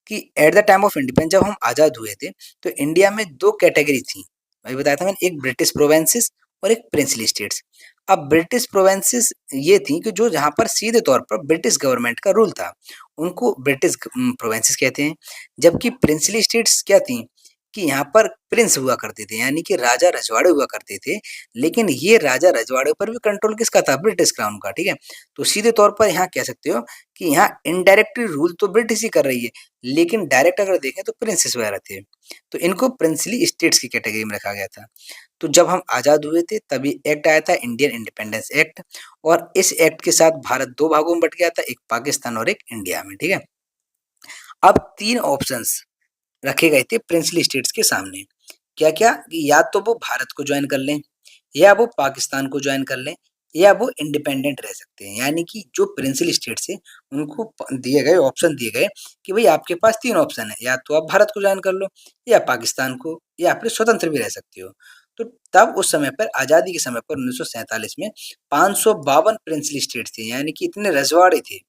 कि at the time of independence जब हम आजाद हुए थे तो इंडिया में दो कैटेगरी थी। अभी बताया था मैंने, एक ब्रिटिश प्रोविंसेस और एक प्रिंसली स्टेट्स। अब ब्रिटिश प्रोविंसेस ये थी कि जो जहाँ पर सीधे तौर पर ब्रिटिश गवर्नमेंट का रूल था, उनको ब्रिटिश प्रोविंसेस कहते हैं। जबकि प्रिंसली स्टेट्स क्या थी कि यहाँ पर प्रिंस हुआ करते थे, यानी कि राजा रजवाड़े हुआ करते थे। लेकिन ये राजा रजवाड़े पर भी कंट्रोल किसका था? ब्रिटिश क्राउन का, ठीक है? तो सीधे तौर पर यहाँ कह सकते हो कि यहाँ इनडायरेक्टली रूल तो ब्रिटिश ही कर रही है, लेकिन डायरेक्ट अगर देखें तो प्रिंसेस वगैरह थे। तो इनको प्रिंसली स्टेट्स की कैटेगरी में रखा गया था। तो जब हम आज़ाद हुए थे तभी एक्ट आया था, इंडियन इंडिपेंडेंस एक्ट, और इस एक्ट के साथ भारत 2 भागों में बँट गया था, एक पाकिस्तान और एक इंडिया में, ठीक है? अब 3 ऑप्शंस रखे गए थे प्रिंसली स्टेट्स के सामने। क्या-क्या? कि या तो वो भारत को जॉइन कर लें, या वो पाकिस्तान को जॉइन कर लें, या वो इंडिपेंडेंट रह सकते हैं। यानी कि जो प्रिंसली स्टेट्स हैं, उनको दिए गए ऑप्शन दिए गए कि भाई आपके पास 3 ऑप्शन है, या तो आप भारत को जॉइन कर लो, या पाकिस्तान को, या फिर स्वतंत्र भी रह सकते हो। तो तब उस समय पर आज़ादी के समय पर 1947 में 552 प्रिंसली स्टेट्स थे, यानी कि इतने रजवाड़े थे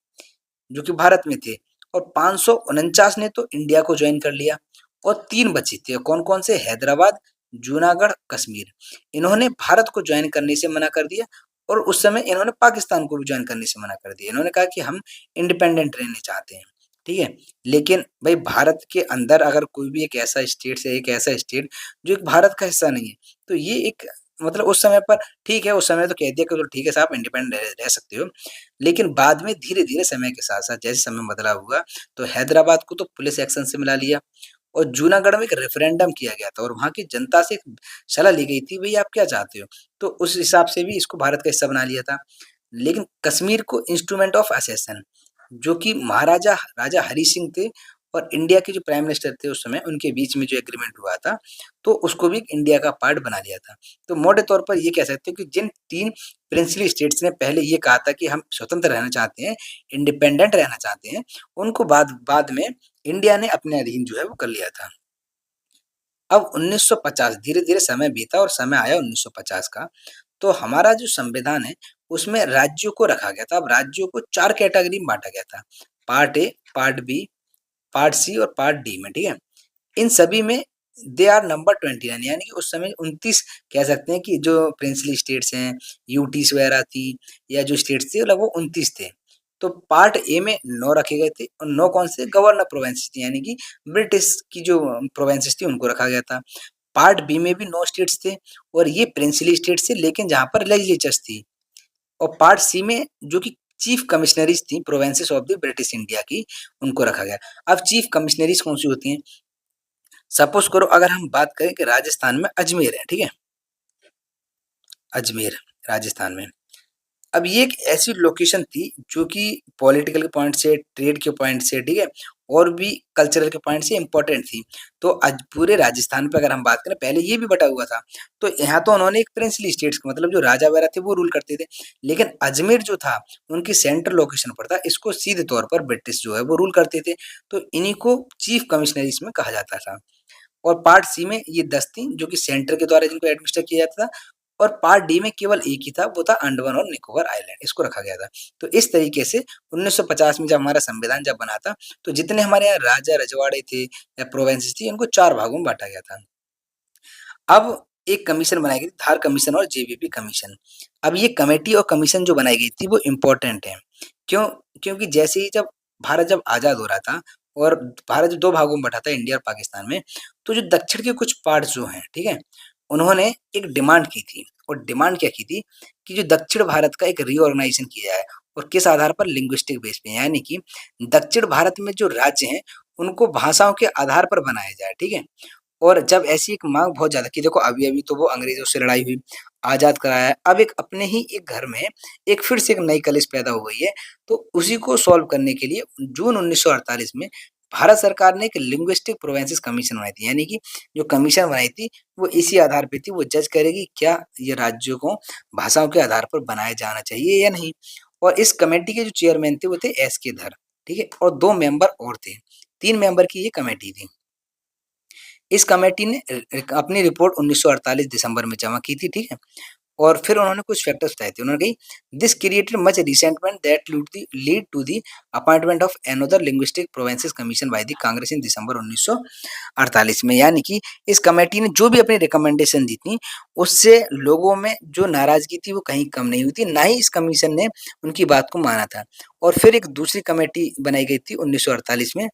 जो कि भारत में थे, और 549 ने तो इंडिया को ज्वाइन कर लिया, और 3 बचे थे। कौन-कौन से? हैदराबाद, जूनागढ़, कश्मीर। इन्होंने भारत को ज्वाइन करने से मना कर दिया, और उस समय इन्होंने पाकिस्तान को भी ज्वाइन करने से मना कर दिया। इन्होंने कहा कि हम इंडिपेंडेंट रहने चाहते हैं, ठीक है? लेकिन भई भारत के अंदर अगर कोई भी एक ऐसा स्टेट्स है, एक ऐसा स्टेट जो एक भारत का हिस्सा नहीं है, तो ये एक मतलब उस समय पर ठीक है, उस समय तो कह दिया कि चलो ठीक है साहब इंडिपेंडेंट रह सकते हो। लेकिन बाद में धीरे-धीरे समय के साथ-साथ जैसे समय बदलाव हुआ, तो हैदराबाद को तो पुलिस एक्शन से मिला लिया, और जूनागढ़ में एक रेफरेंडम किया गया था, और वहाँ की जनता से एक सलाह ली गई थी, भई आप क्या चाहते हो? तो उस हिसाब से भी इसको भारत का हिस्सा बना लिया था। लेकिन कश्मीर को इंस्ट्रूमेंट ऑफ असेशन, जो कि महाराजा राजा हरि सिंह थे और इंडिया के जो प्राइम मिनिस्टर थे उस समय, उनके बीच में जो एग्रीमेंट हुआ था, तो उसको भी इंडिया का पार्ट बना लिया था। तो मोटे तौर पर ये कह सकते हो कि जिन 3 प्रिंसली स्टेट्स ने पहले ये कहा था कि हम स्वतंत्र रहना चाहते हैं, इंडिपेंडेंट रहना चाहते हैं, उनको बाद बाद में इंडिया ने अपने अधीन जो है वो कर लिया था। अब 1950 धीरे-धीरे समय बीता और समय आया 1950 का, तो हमारा जो संविधान है, उसमें राज्यों को रखा गया था। अब राज्यों को 4 कैटेगरी में बाँटा गया था। Part A, part B, part C और पार्ट डी में, ठीक है? इन सभी में दे आर नंबर 29, यानी कि उस समय 29 कह सकते हैं कि जो प्रिंसली स्टेट्स हैं, यूटीज़ वगैरह थी, या जो स्टेट्स थे लगभग 29 थे। तो पार्ट ए में 9 रखे गए थे, और 9 कौन से? गवर्नर प्रोविंसेस थी, यानी कि ब्रिटिश की जो प्रोविंसेस थी उनको रखा गया था। पार्ट बी में भी 9 स्टेट्स थे, और ये प्रिंसली स्टेट्स थे लेकिन जहाँ पर लेजिस्लेचर्स थी। और पार्ट सी में जो कि चीफ कमिश्नरीज़ थी provinces of the British India की, उनको रखा गया। अब चीफ कमिश्नरीज़ कौन-सी होती हैं? सपोज़ करो अगर हम बात करें कि राजस्थान में अजमेर है, ठीक है? अजमेर, राजस्थान में। अब ये एक ऐसी लोकेशन थी जो कि पॉलिटिकल के पॉइंट से, ट्रेड के पॉइंट से, ठीक है? और भी कल्चरल के पॉइंट से इम्पोर्टेंट थी। तो आज पूरे राजस्थान पे अगर हम बात करें, पहले ये भी बटा हुआ था। तो यहाँ तो उन्होंने एक प्रिंसली स्टेट्स मतलब जो राजा वगैरह थे वो रूल करते थे। लेकिन अजमेर जो था, उनकी सेंट्रल लोकेशन पर था, इसको सीधे तौर पर ब्रिटिश जो है वो रूल करते थे। तो इन्हीं को चीफ कमिश्नरीज़ में कहा जाता था। और पार्ट सी में ये 10 थी जो कि सेंटर के द्वारा जिनको एडमिनिस्टर किया जाता था, और पार्ट डी में केवल एक ही था, वो था अंडमान और निकोबार आइलैंड, इसको रखा गया था। तो इस तरीके से 1950 में जब हमारा संविधान जब बना था, तो जितने हमारे यहाँ राजा रजवाड़े थे या प्रोविंसेस थी, इनको 4 भागों में बाँटा गया था। अब एक कमीशन बनाई गई थी, धार कमीशन और जेवीपी कमीशन। अब ये कमेटी और कमीशन जो बनाई गई थी वो इम्पोर्टेंट है। क्यों? क्योंकि जैसे ही जब भारत आज़ाद हो रहा था, और भारत जब 2 भागों में बँटा था, इंडिया और पाकिस्तान में, तो जो दक्षिण के कुछ पार्ट्स जो हैं, ठीक है? उन्होंने एक डिमांड की थी, और डिमांड क्या की थी कि जो दक्षिण भारत का एक रीऑर्गनाइज़ेशन किया जाए, और किस आधार पर? लिंग्विस्टिक बेस पे, यानी कि दक्षिण भारत में जो राज्य हैं, उनको भाषाओं के आधार पर बनाया जाए, ठीक है? और जब ऐसी एक माँग बहुत ज़्यादा कि देखो अभी-अभी तो वो अंग्रेज़ों से लड़ाई हुई, आज़ाद कराया है। अब एक अपने ही एक घर में एक फिर से एक नई कलिश पैदा हो गई है। तो उसी को सॉल्व करने के लिए जून 1948 में भारत सरकार ने एक लिंग्विस्टिक प्रोविंसेस कमीशन बनाई थी। यानी कि जो कमीशन बनाई थी, वो इसी आधार पे थी, वो जज करेगी क्या ये राज्यों को भाषाओं के आधार पर बनाया जाना चाहिए या नहीं। और इस कमेटी के जो चेयरमैन थे वो थे एस के धर, ठीक है? और 2 मेंबर और थे। 3 मेंबर की ये कमेटी थी। इस कमेटी ने अपनी रिपोर्ट 1948 दिसंबर में जमा की थी, ठीक है? और फिर उन्होंने कुछ फैक्टर्स बताए थे। उन्होंने कही this created much resentment that lead to the appointment of another linguistic provinces commission by the Congress in December 1948 में। यानी कि इस कमेटी ने जो भी अपनी रिकमेंडेशन दी थी, उससे लोगों में जो नाराजगी थी वो कहीं कम नहीं हुई थी, ना ही इस कमीशन ने उनकी बात को माना था। और फिर एक दूसरी कमेटी बनाई गई थी 1948 में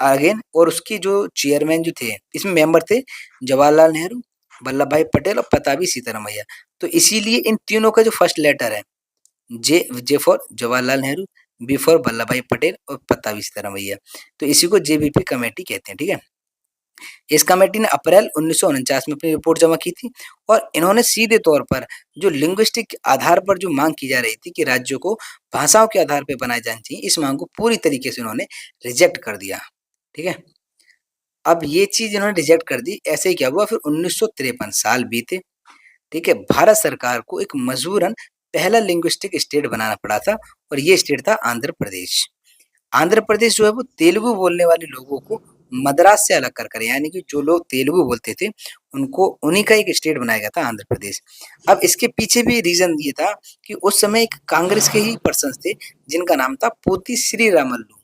अगेन, और उसकी जो चेयरमैन जो थे, इसमें मेंबर थे जवाहरलाल नेहरू, वल्लभ भाई पटेल और पताबी सीतारामैया। तो इसीलिए इन तीनों का जो फर्स्ट लेटर है, J J for Jawaharlal Nehru, B for Vallabh Bhai Patel और पताबी सीतारामैया, तो इसी को जेबीपी कमेटी कहते हैं। ठीक है, इस कमेटी ने अप्रैल 1949 में अपनी रिपोर्ट जमा की थी, और इन्होंने सीधे तौर पर जो लिंग्विस्टिक आधार पर जो मांग की जा रही थी कि राज्यों को भाषाओं के आधार पर बनाए जाने चाहिए, इस मांग को पूरी तरीके से उन्होंने रिजेक्ट कर दिया। ठीक है, अब ये चीज इन्होंने रिजेक्ट कर दी। ऐसे ही क्या हुआ, फिर 1953 साल बीते। ठीक है, भारत सरकार को एक मजबूरन पहला लिंग्विस्टिक स्टेट बनाना पड़ा था, और ये स्टेट था आंध्र प्रदेश। आंध्र प्रदेश जो है वो तेलुगु बोलने वाले लोगों को मद्रास से अलग कर कर, यानी कि जो लोग तेलुगु बोलते थे उनको उन्हीं का एक स्टेट बनाया गया था आंध्र प्रदेश। अब इसके पीछे भी रीजन ये था कि उस समय एक कांग्रेस के ही पर्सन थे जिनका नाम था पोती श्री रामल्लू।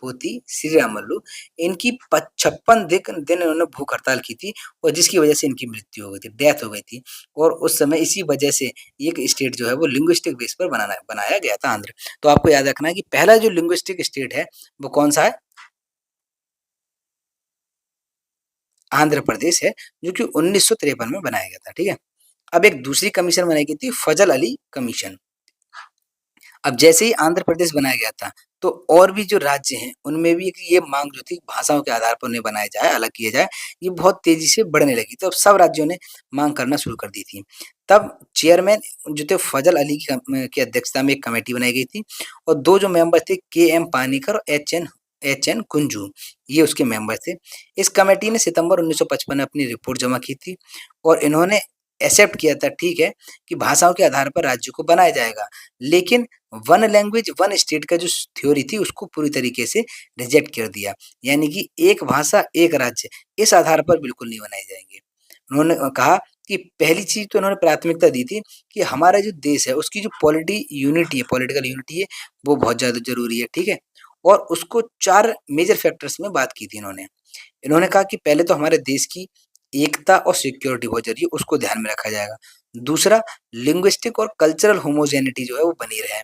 पोती श्री रामल्लू, इनकी 56 दिन इन्होंने भूख हड़ताल की थी, और जिसकी वजह से इनकी मृत्यु हो गई थी, डेथ हो गई थी। और उस समय इसी वजह से एक स्टेट जो है वो लिंग्विस्टिक बेस पर बनाया गया था आंध्र। तो आपको याद रखना है कि पहला जो लिंग्विस्टिक स्टेट है वो कौन सा है, आंध्र प्रदेश है, जो कि 1953 में बनाया गया था। ठीक है, अब एक दूसरी कमीशन बनाई गई थी, फजल अली कमीशन। अब जैसे ही आंध्र प्रदेश बनाया गया था, तो और भी जो राज्य हैं उनमें भी ये मांग जो थी भाषाओं के आधार पर उन्हें बनाया जाए, अलग किया जाए, ये बहुत तेजी से बढ़ने लगी। तो अब सब राज्यों ने मांग करना शुरू कर दी थी। तब चेयरमैन जो थे फजल अली की अध्यक्षता में एक कमेटी बनाई गई थी, और दो जो मेंबर थे के एम पानीकर और एच एन कुंजू, ये उसके मेंबर थे। इस कमेटी ने सितंबर 1955 में अपनी रिपोर्ट जमा की थी, और इन्होंने एक्सेप्ट किया था, ठीक है, कि भाषाओं के आधार पर राज्य को बनाया जाएगा, लेकिन वन लैंग्वेज वन स्टेट का जो थ्योरी थी उसको पूरी तरीके से रिजेक्ट कर दिया। यानी कि एक भाषा एक राज्य, इस आधार पर बिल्कुल नहीं बनाए जाएंगे। उन्होंने कहा कि पहली चीज तो इन्होंने प्राथमिकता दी थी कि हमारा जो देश है उसकी जो पॉलिटिकल यूनिटी है, वो बहुत ज्यादा जरूरी है। ठीक है, और उसको 4 मेजर फैक्टर्स में बात की थी इन्होंने। इन्होंने कहा कि पहले तो हमारे देश की एकता और सिक्योरिटी बहुत जरूरी है, उसको ध्यान में रखा जाएगा। दूसरा, लिंग्विस्टिक और कल्चरल होमोजेनिटी जो है वो बनी रहे।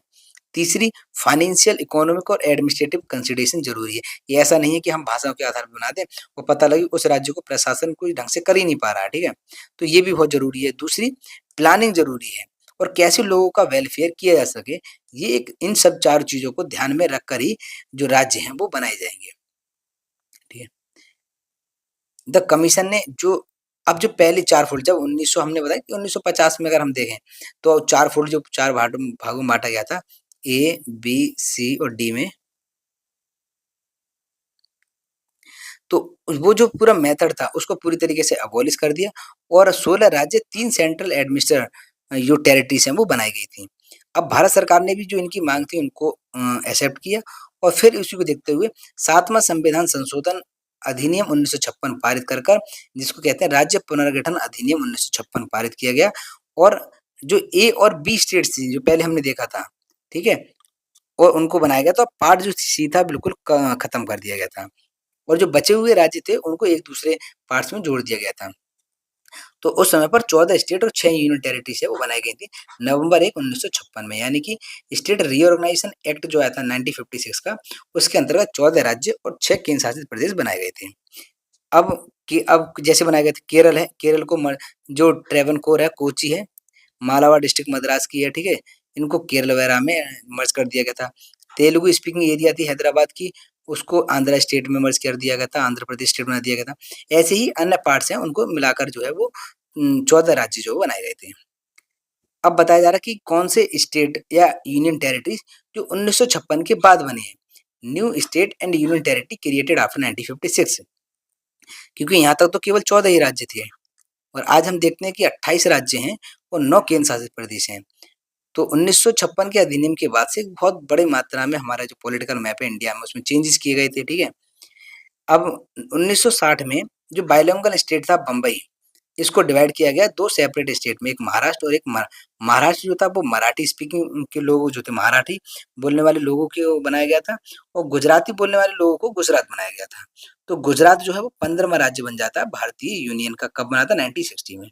तीसरी, फाइनेंशियल, इकोनॉमिक और एडमिनिस्ट्रेटिव कंसिडरेशन जरूरी है। ये ऐसा नहीं है कि हम भाषाओं के आधार पर बना दें और पता लगे उस राज्य को प्रशासन कोई ढंग से कर ही नहीं पा रहा है। ठीक है, तो ये भी बहुत जरूरी है। दूसरी, प्लानिंग जरूरी है, और कैसे लोगों का वेलफेयर किया जा सके, ये एक इन सब 4 चीजों को ध्यान में रखकर ही जो राज्य हैं वो बनाए जाएंगे। ठीक है, द कमीशन ने जो अब जो पहले 4 फोल्ड, जब 1900 हमने बताया कि 1950 में अगर हम देखें, तो 4 फोल्ड जो 4 भागों में बाँटा गया था, ए, बी, सी और डी में। तो वो जो पूरा मेथड था उसको पूरी तरीके से अबॉलिश कर दिया, और 16 राज्य, 3 सेंट्रल एडमिनिस्टर जो टेरिटरीज हैं वो बनाई गई थी। अब भारत सरकार ने भी जो इनकी मांग थी उनको एक्सेप्ट किया, और फिर उसी को देखते हुए 7वां संविधान संशोधन अधिनियम 1956 पारित कर जिसको कहते हैं राज्य पुनर्गठन अधिनियम 1956 पारित किया गया। और जो ए और बी स्टेट्स थी जो पहले हमने देखा था, ठीक है, और उनको बनाया गया, तो पार्ट जो सी था बिल्कुल खत्म कर दिया गया था, और जो बचे हुए राज्य थे उनको एक दूसरे पार्ट्स में जोड़ दिया गया था। तो उस समय पर 14 स्टेट और 6 यूनियन टेरिटरीज है वो बनाई गई थी नवंबर 1 1956 में। यानी कि स्टेट रीऑर्गेनाइजेशन एक्ट जो आया था 1956 का, उसके अंतर्गत 14 राज्य और 6 केंद्र शासित प्रदेश बनाए गए थे। अब जैसे बनाए गए थे, केरल है, केरल को जो ट्रेवनकोर है, कोची है, मालाबार डिस्ट्रिक्ट मद्रास की है, ठीक है, इनको केरल वगैरह में मर्ज कर दिया गया था। तेलुगु स्पीकिंग एरिया थी हैदराबाद की, उसको आंध्र स्टेट में मर्ज कर दिया गया था, आंध्र प्रदेश स्टेट बना दिया गया था। ऐसे ही अन्य पार्ट्स हैं उनको मिलाकर जो है वो 14 राज्य जो बनाए गए थे। अब बताया जा रहा है कि कौन से स्टेट या यूनियन टेरिटरीज जो 1956 के बाद बने हैं। New state and union territory created after 1956, क्योंकि यहाँ तक तो केवल 14 ही राज्य थे, और आज हम देखते हैं कि 28 राज्य हैं और 9 केंद्र शासित प्रदेश हैं। तो 1956 के अधिनियम के बाद से बहुत बड़ी मात्रा में हमारा जो पॉलिटिकल मैप है इंडिया में उसमें चेंजेस किए गए थे। ठीक है, अब 1960 में जो बाइलिंगुअल स्टेट था बम्बई, इसको डिवाइड किया गया 2 सेपरेट स्टेट में, एक महाराष्ट्र और एक महाराष्ट्र जो था वो मराठी स्पीकिंग के लोग जो थे, मराठी बोलने वाले लोगों को बनाया गया था और गुजराती बोलने वाले लोगों को गुजरात बनाया गया था। तो गुजरात जो है वो 15वां राज्य बन जाता है भारतीय यूनियन का, कब बना था? 1960 में।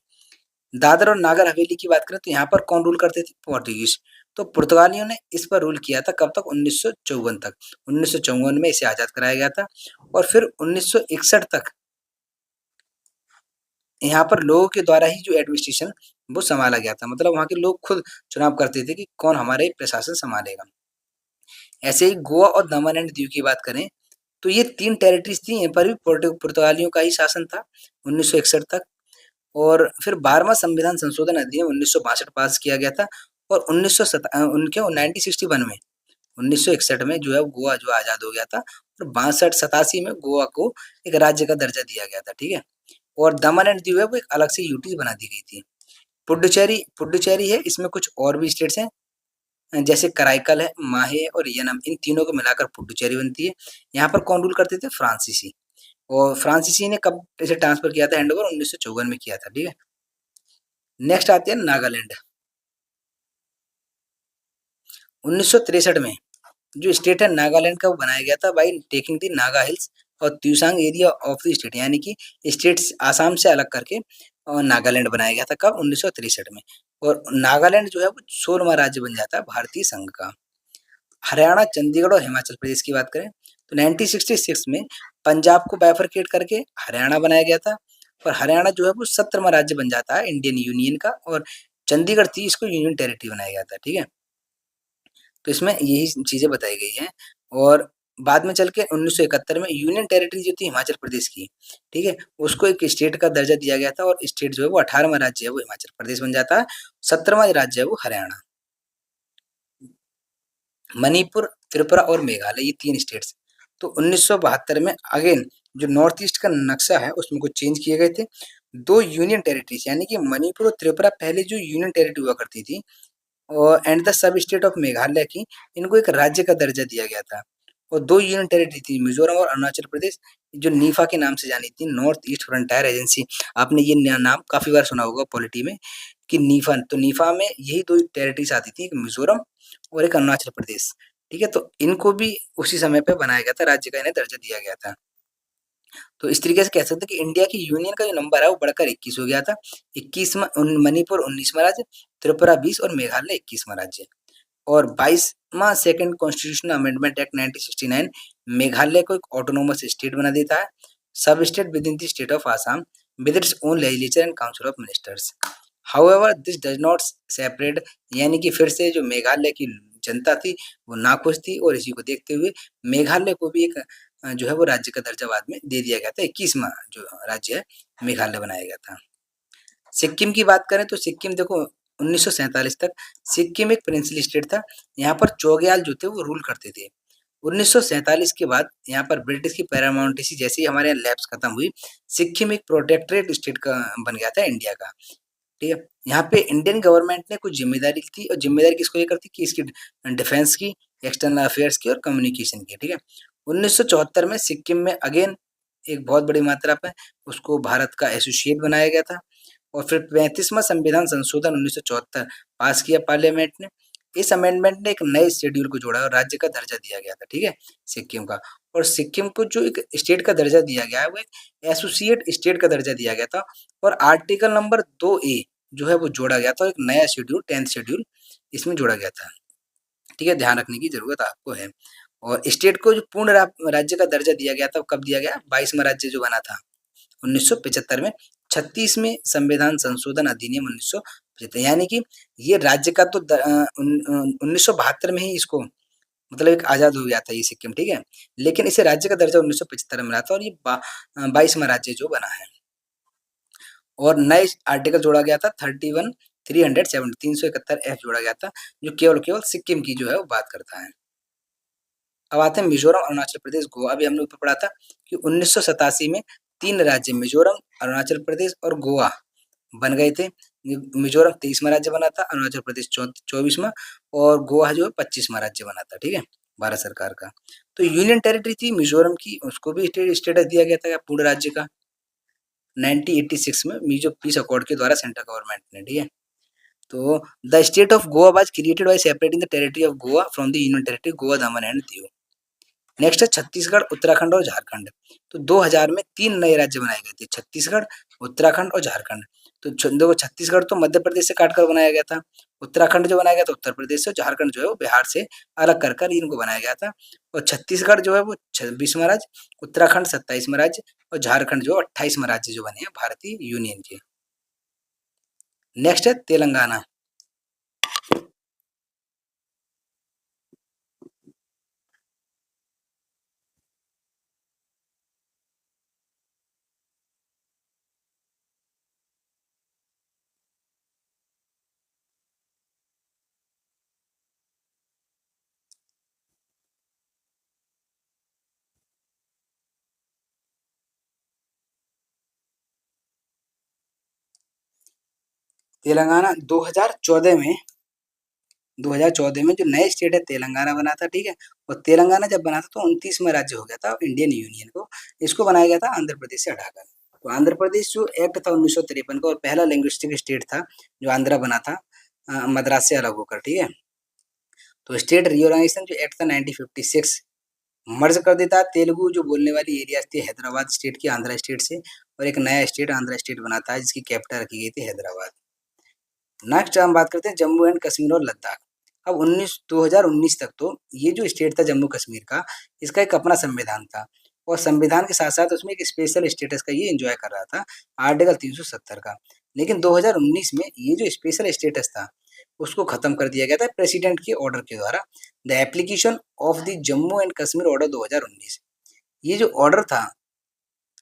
दादर और नागर हवेली की बात करें तो यहाँ पर कौन रूल करते थे? पोर्तुगीज। तो पुर्तगालियों ने इस पर रूल किया था कब तक? 1954 तक। 1954 में इसे आजाद कराया गया था और फिर 1961 तक यहाँ पर लोगों के द्वारा ही जो एडमिनिस्ट्रेशन वो संभाला गया था, मतलब वहाँ के लोग खुद चुनाव करते थे कि कौन हमारे प्रशासन संभालेगा। ऐसे ही गोवा और दमन एंड दीव की बात करें तो ये 3 टेरिटरीज थी, यहाँ पर भी पुर्तगालियों का ही शासन था 1961 तक। और फिर 12वां संविधान संशोधन अधिनियम 1962 पास किया गया था और 1961 में 1961 में जो है गोवा जो आजाद हो गया था और 62-87 में गोवा को एक राज्य का दर्जा दिया गया था, ठीक है। और दमन एंड दीव है वो एक अलग से यूटी बना दी गई थी। पुडुचेरी पुडुचेरी है, इसमें कुछ और भी स्टेट्स हैं, जैसे कराईकल है, माहे और यनम, इन तीनों को मिलाकर पुडुचेरी बनती है। यहाँ पर कौन रूल करते थे? फ्रांसीसी। और फ्रांसीसी ने कब इसे ट्रांसफर किया था हैंडओवर? 1954 में किया था, ठीक है। नेक्स्ट आते हैं नागालैंड। 1963 में जो स्टेट है नागालैंड का वो बनाया गया था by taking the Naga hills और त्यूसांग एरिया ऑफ द स्टेट, यानी कि स्टेट्स आसाम से अलग करके नागालैंड बनाया गया था कब? 1963 में। और नागालैंड जो है वो 16वां राज्य बन जाता है भारतीय संघ का। हरियाणा, चंडीगढ़ और हिमाचल प्रदेश की बात करें तो 1966 में पंजाब को बाइफरकेट करके हरियाणा बनाया गया था और हरियाणा जो है वो 17वां राज्य बन जाता है इंडियन यूनियन का और चंडीगढ़ थी इसको यूनियन टेरिटरी बनाया गया था, ठीक है। तो इसमें यही चीजें बताई गई हैं। और बाद में चल के 1971 में यूनियन टेरिटरी जो थी हिमाचल प्रदेश की, ठीक है, उसको एक स्टेट का दर्जा दिया गया था और स्टेट जो है वो 18वां राज्य है वो हिमाचल प्रदेश बन जाता है, 17वां राज्य है वो हरियाणा। मणिपुर, त्रिपुरा और मेघालय, ये 3 स्टेट्स। तो 1972 में अगेन जो नॉर्थ ईस्ट का नक्शा है उसमें कुछ चेंज किए गए थे। 2 यूनियन टेरिटरीज यानी कि मणिपुर और त्रिपुरा पहले जो यूनियन टेरिटरी हुआ करती थी और and the sub state of Meghalaya की, इनको एक राज्य का दर्जा दिया गया था। और 2 यूनियन टेरिटरी थी मिजोरम और अरुणाचल प्रदेश, जो नीफा के नाम से जानी थी, नॉर्थ ईस्ट फ्रंटियर एजेंसी। आपने ये नाम काफी बार सुना होगा पॉलिटी में कि नीफा, तो नीफा में यही 2 टेरिटरीज आती थी, एक मिजोरम और एक अरुणाचल प्रदेश, ठीक है। तो इनको भी उसी समय पे बनाया गया था, राज्य का इन्हें दर्जा दिया गया था। तो इस तरीके से कह सकते हैं कि इंडिया की यूनियन का जो नंबर है वो बढ़कर 21 हो गया था। 21वां मणिपुर 19वां राज्य, त्रिपुरा 20 और मेघालय 21वां राज्य। और 22वां second constitutional amendment act 1969 Meghalaya को एक ऑटोनोमस स्टेट बना देता है, sub state within the state of Assam with its own legislature and council of ministers. However this does not separate, यानी कि फिर से जो मेघालय की जनता थी वो नाखुश थी और इसी को देखते हुए मेघालय को भी एक जो है वो राज्य का दर्जा बाद में दे दिया गया था। 21वां जो राज्य है मेघालय बनाया गया था। सिक्किम की बात करें तो सिक्किम देखो 1947 तक सिक्किम एक प्रिंसली स्टेट था। यहाँ पर चौग्याल जो थे वो रूल करते थे। 1947 के बाद यहाँ पर ब्रिटिश की पैरामाउंटेसी जैसे ही हमारे यहाँ लैप्स खत्म हुई, सिक्किम एक प्रोटेक्टरेट स्टेट का बन गया था इंडिया का, ठीक है। यहाँ पे इंडियन गवर्नमेंट ने कुछ जिम्मेदारी थी और जिम्मेदारी किसको लेकर थी कि इसकी डिफेंस की, एक्सटर्नल अफेयर्स की और कम्युनिकेशन की, ठीक है। 1974 में सिक्किम में अगेन एक बहुत बड़ी मात्रा पे उसको भारत का एसोसिएट बनाया गया था और फिर 35वां संविधान संशोधन 1974 पास किया पार्लियामेंट ने। इस अमेंडमेंट ने एक नए शेड्यूल को जोड़ा और राज्य का दर्जा दिया गया था, ठीक है, सिक्किम का। और सिक्किम को जो एक स्टेट का दर्जा दिया गया है वो एक एसोसिएट स्टेट का दर्जा दिया गया था और आर्टिकल नंबर 2A जो है वो जोड़ा गया था और एक नया शेड्यूल 10th शेड्यूल इसमें जोड़ा गया था, ठीक है, ध्यान रखने की जरूरत आपको है। और स्टेट को जो पूर्ण राज्य का दर्जा दिया गया था कब दिया गया? 22वां राज्य जो बना था 1975 में, 36वें संविधान संशोधन अधिनियम 1975, यानी कि ये राज्य का तो 1972 में ही इसको मतलब एक आजाद हो गया था ये सिक्किम, ठीक है, लेकिन इसे राज्य का दर्जा 1975 में मिला था और ये 22वां राज्य जो बना है। और नए आर्टिकल जोड़ा गया था 31 370 371F जोड़ा गया था जो केवल केवल सिक्किम की जो है वो बात करता है। अब आते हैं मिजोरम, अरुणाचल प्रदेश, गोवा। भी हमने ऊपर पढ़ा था कि 1987 में 3 राज्य मिजोरम, अरुणाचल प्रदेश और गोवा बन गए थे। मिजोरम 23वां राज्य बना था, अरुणाचल प्रदेश 24वां और गोवा जो है 25वां राज्य बना था, ठीक है, भारत सरकार का। तो यूनियन टेरिटरी थी मिजोरम की, उसको भी स्टेटस दिया गया था पूर्ण राज्य का। 1986 में मीजो पीस अकॉर्ड के द्वारा सेंट्रल गवर्नमेंट ने, ठीक है। तो the state of Goa was created by separating the territory of Goa from the union territory Goa, Daman and Diu. Next है छत्तीसगढ़, उत्तराखंड और झारखंड। तो 2000 में 3 नए राज्य बनाए गए थे, छत्तीसगढ़, उत्तराखंड और झारखंड। तो देखो छत्तीसगढ़ तो मध्य प्रदेश से काटकर बनाया गया था, उत्तराखंड जो बनाया गया था उत्तर प्रदेश से, झारखंड जो है वो बिहार से अलग कर कर इनको बनाया गया था। और छत्तीसगढ़ जो है वो 26वां राज्य, उत्तराखंड 27वां राज्य और झारखंड जो 28वां राज्य जो बने हैं भारतीय यूनियन के। नेक्स्ट है तेलंगाना। तेलंगाना 2014 में जो नए स्टेट है तेलंगाना बना था, ठीक है। और तेलंगाना जब बना था तो 29वां राज्य हो गया था इंडियन यूनियन को। इसको बनाया गया था आंध्र प्रदेश से हटाकर। तो आंध्र प्रदेश जो एक्ट था 1953 का और पहला लिंग्विस्टिक स्टेट था जो आंध्रा बना था मद्रास से अलग होकर, ठीक है। तो स्टेट रिओर्गनाइजेशन जो एक्ट था 1956 मर्ज कर देता तेलुगु जो बोलने वाली एरिया थी हैदराबाद स्टेट की आंध्रा स्टेट से, और एक नया स्टेट आंध्रा स्टेट बनाता है जिसकी कैपिटल रखी गई थी हैदराबाद। नेक्स्ट हम बात करते हैं जम्मू एंड कश्मीर और लद्दाख। अब 2019 तक तो ये जो स्टेट था जम्मू कश्मीर का, इसका एक अपना संविधान था और संविधान के साथ साथ उसमें एक स्पेशल स्टेटस का ये एंजॉय कर रहा था, आर्टिकल 370 का। लेकिन 2019 में ये जो स्पेशल स्टेटस था उसको खत्म कर दिया गया था प्रेसिडेंट के ऑर्डर के द्वारा, the application of the Jammu and Kashmir order 2019। ये जो ऑर्डर था,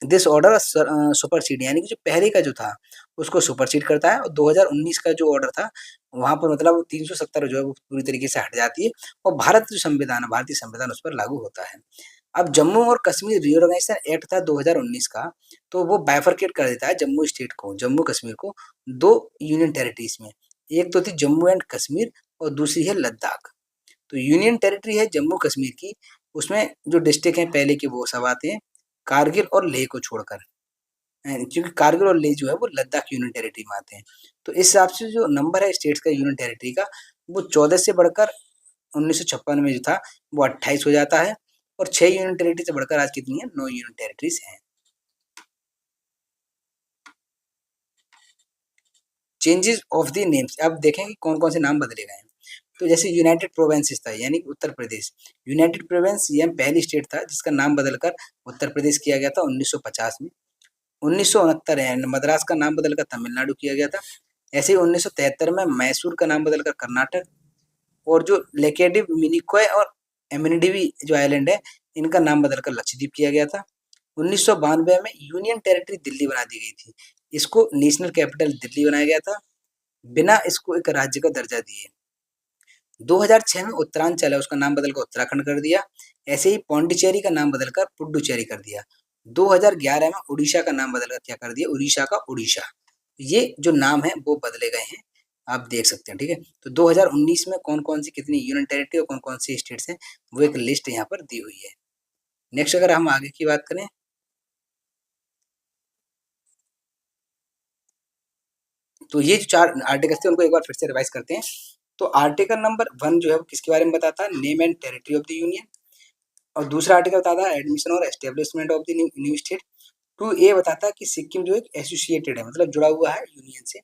दिस ऑर्डर सुपरसीड, यानी कि जो पहले का जो था उसको सुपरसीड करता है, और 2019 का जो ऑर्डर था वहां पर मतलब 370 जो है वो पूरी तरीके से हट जाती है और भारत जो संविधान है भारतीय संविधान उस पर लागू होता है। अब जम्मू और कश्मीर रिओर्गनाइजेशन एक्ट था 2019 का, तो वो बाइफरकेट कर देता है जम्मू स्टेट को, जम्मू कश्मीर को दो यूनियन टेरिटरीज में। एक तो थी जम्मू एंड कश्मीर और दूसरी है लद्दाख। तो यूनियन टेरिटरी है जम्मू कश्मीर की, उसमें जो डिस्ट्रिक्ट हैं पहले के वो सब आते हैं, कारगिल और लेह को छोड़कर, क्योंकि कारगिल और लेह जो है वो लद्दाख यूनियन टेरिटरी में आते हैं। तो इस हिसाब से जो नंबर है स्टेट्स का यूनियन टेरिटरी का, वो 14 से बढ़कर 1956 में जो था वो 28 हो जाता है, और 6 यूनियन टेरिटरी से बढ़कर आज कितनी है, 9 यूनियन टेरिटरीज हैं। चेंजेस ऑफ द नेम्स, अब देखें कि कौन कौन से नाम बदले गए हैं। तो जैसे यूनाइटेड प्रोविंसेस था यानी उत्तर प्रदेश, यूनाइटेड प्रोविंस ये पहली स्टेट था जिसका नाम बदलकर उत्तर प्रदेश किया गया था 1950 में। 1969 है मद्रास का नाम बदलकर तमिलनाडु किया गया था। ऐसे ही 1973 में मैसूर का नाम बदलकर कर्नाटक, और जो लेकेडिव मिनिकॉय और एमिनिडिवी जो आइलैंड है इनका नाम बदलकर लक्षद्वीप किया गया था। 1992 में यूनियन टेरिटरी दिल्ली बना दी गई थी, इसको नेशनल कैपिटल दिल्ली बनाया गया था बिना इसको एक राज्य का दर्जा दिए। 2006 में उत्तरांचल है उसका नाम बदलकर उत्तराखंड कर दिया। ऐसे ही पौंडीचेरी का नाम बदलकर पुडुचेरी कर दिया। 2011 में उड़ीसा का नाम बदलकर क्या कर दिया, उड़ीसा का उड़ीसा। ये जो नाम है वो बदले गए हैं, आप देख सकते हैं, ठीक है। तो 2019 में कौन कौन सी कितनी यूनियन टेरिटरी और कौन कौन सी स्टेट्स हैं वो एक लिस्ट यहाँ पर दी हुई है। नेक्स्ट अगर हम आगे की बात करें, तो ये जो 4 आर्टिकल्स थे उनको एक बार फिर से रिवाइज करते हैं। तो आर्टिकल नंबर 1 जो है वो किसके बारे में बताता है, name and territory of the union. और दूसरा आर्टिकल बताता है एडमिशन और establishment of the new state. 2A बताता है कि सिक्किम जो एक एसोसिएटेड है मतलब जुड़ा हुआ है यूनियन से।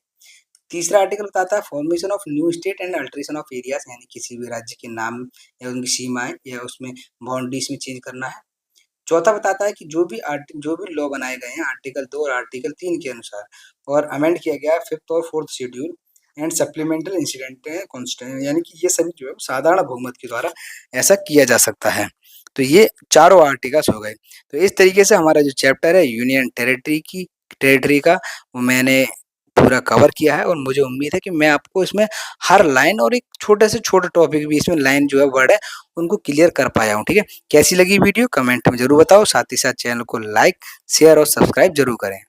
तीसरा आर्टिकल बताता है formation of new state and alteration of areas, यानी किसी भी राज्य के नाम या उनकी सीमाएं या उसमें बाउंड्रीज में चेंज करना है। चौथा बताता है कि जो भी लॉ बनाए गए हैं आर्टिकल 2 और आर्टिकल 3 के अनुसार और अमेंड किया गया है 5th और 4th schedule and supplemental incident constitution, यानी कि ये सभी जो है साधारण बहुमत के द्वारा ऐसा किया जा सकता है। तो ये चारों आर्टिकल्स हो गए। तो इस तरीके से हमारा जो चैप्टर है यूनियन टेरिटरी का वो मैंने पूरा कवर किया है, और मुझे उम्मीद है कि मैं आपको इसमें हर लाइन और एक छोटे से छोटे टॉपिक भी इसमें लाइन जो है वर्ड है उनको क्लियर कर पाया हूँ, ठीक है। कैसी लगी वीडियो कमेंट में जरूर बताओ, साथ ही साथ चैनल को लाइक शेयर और सब्सक्राइब जरूर करें।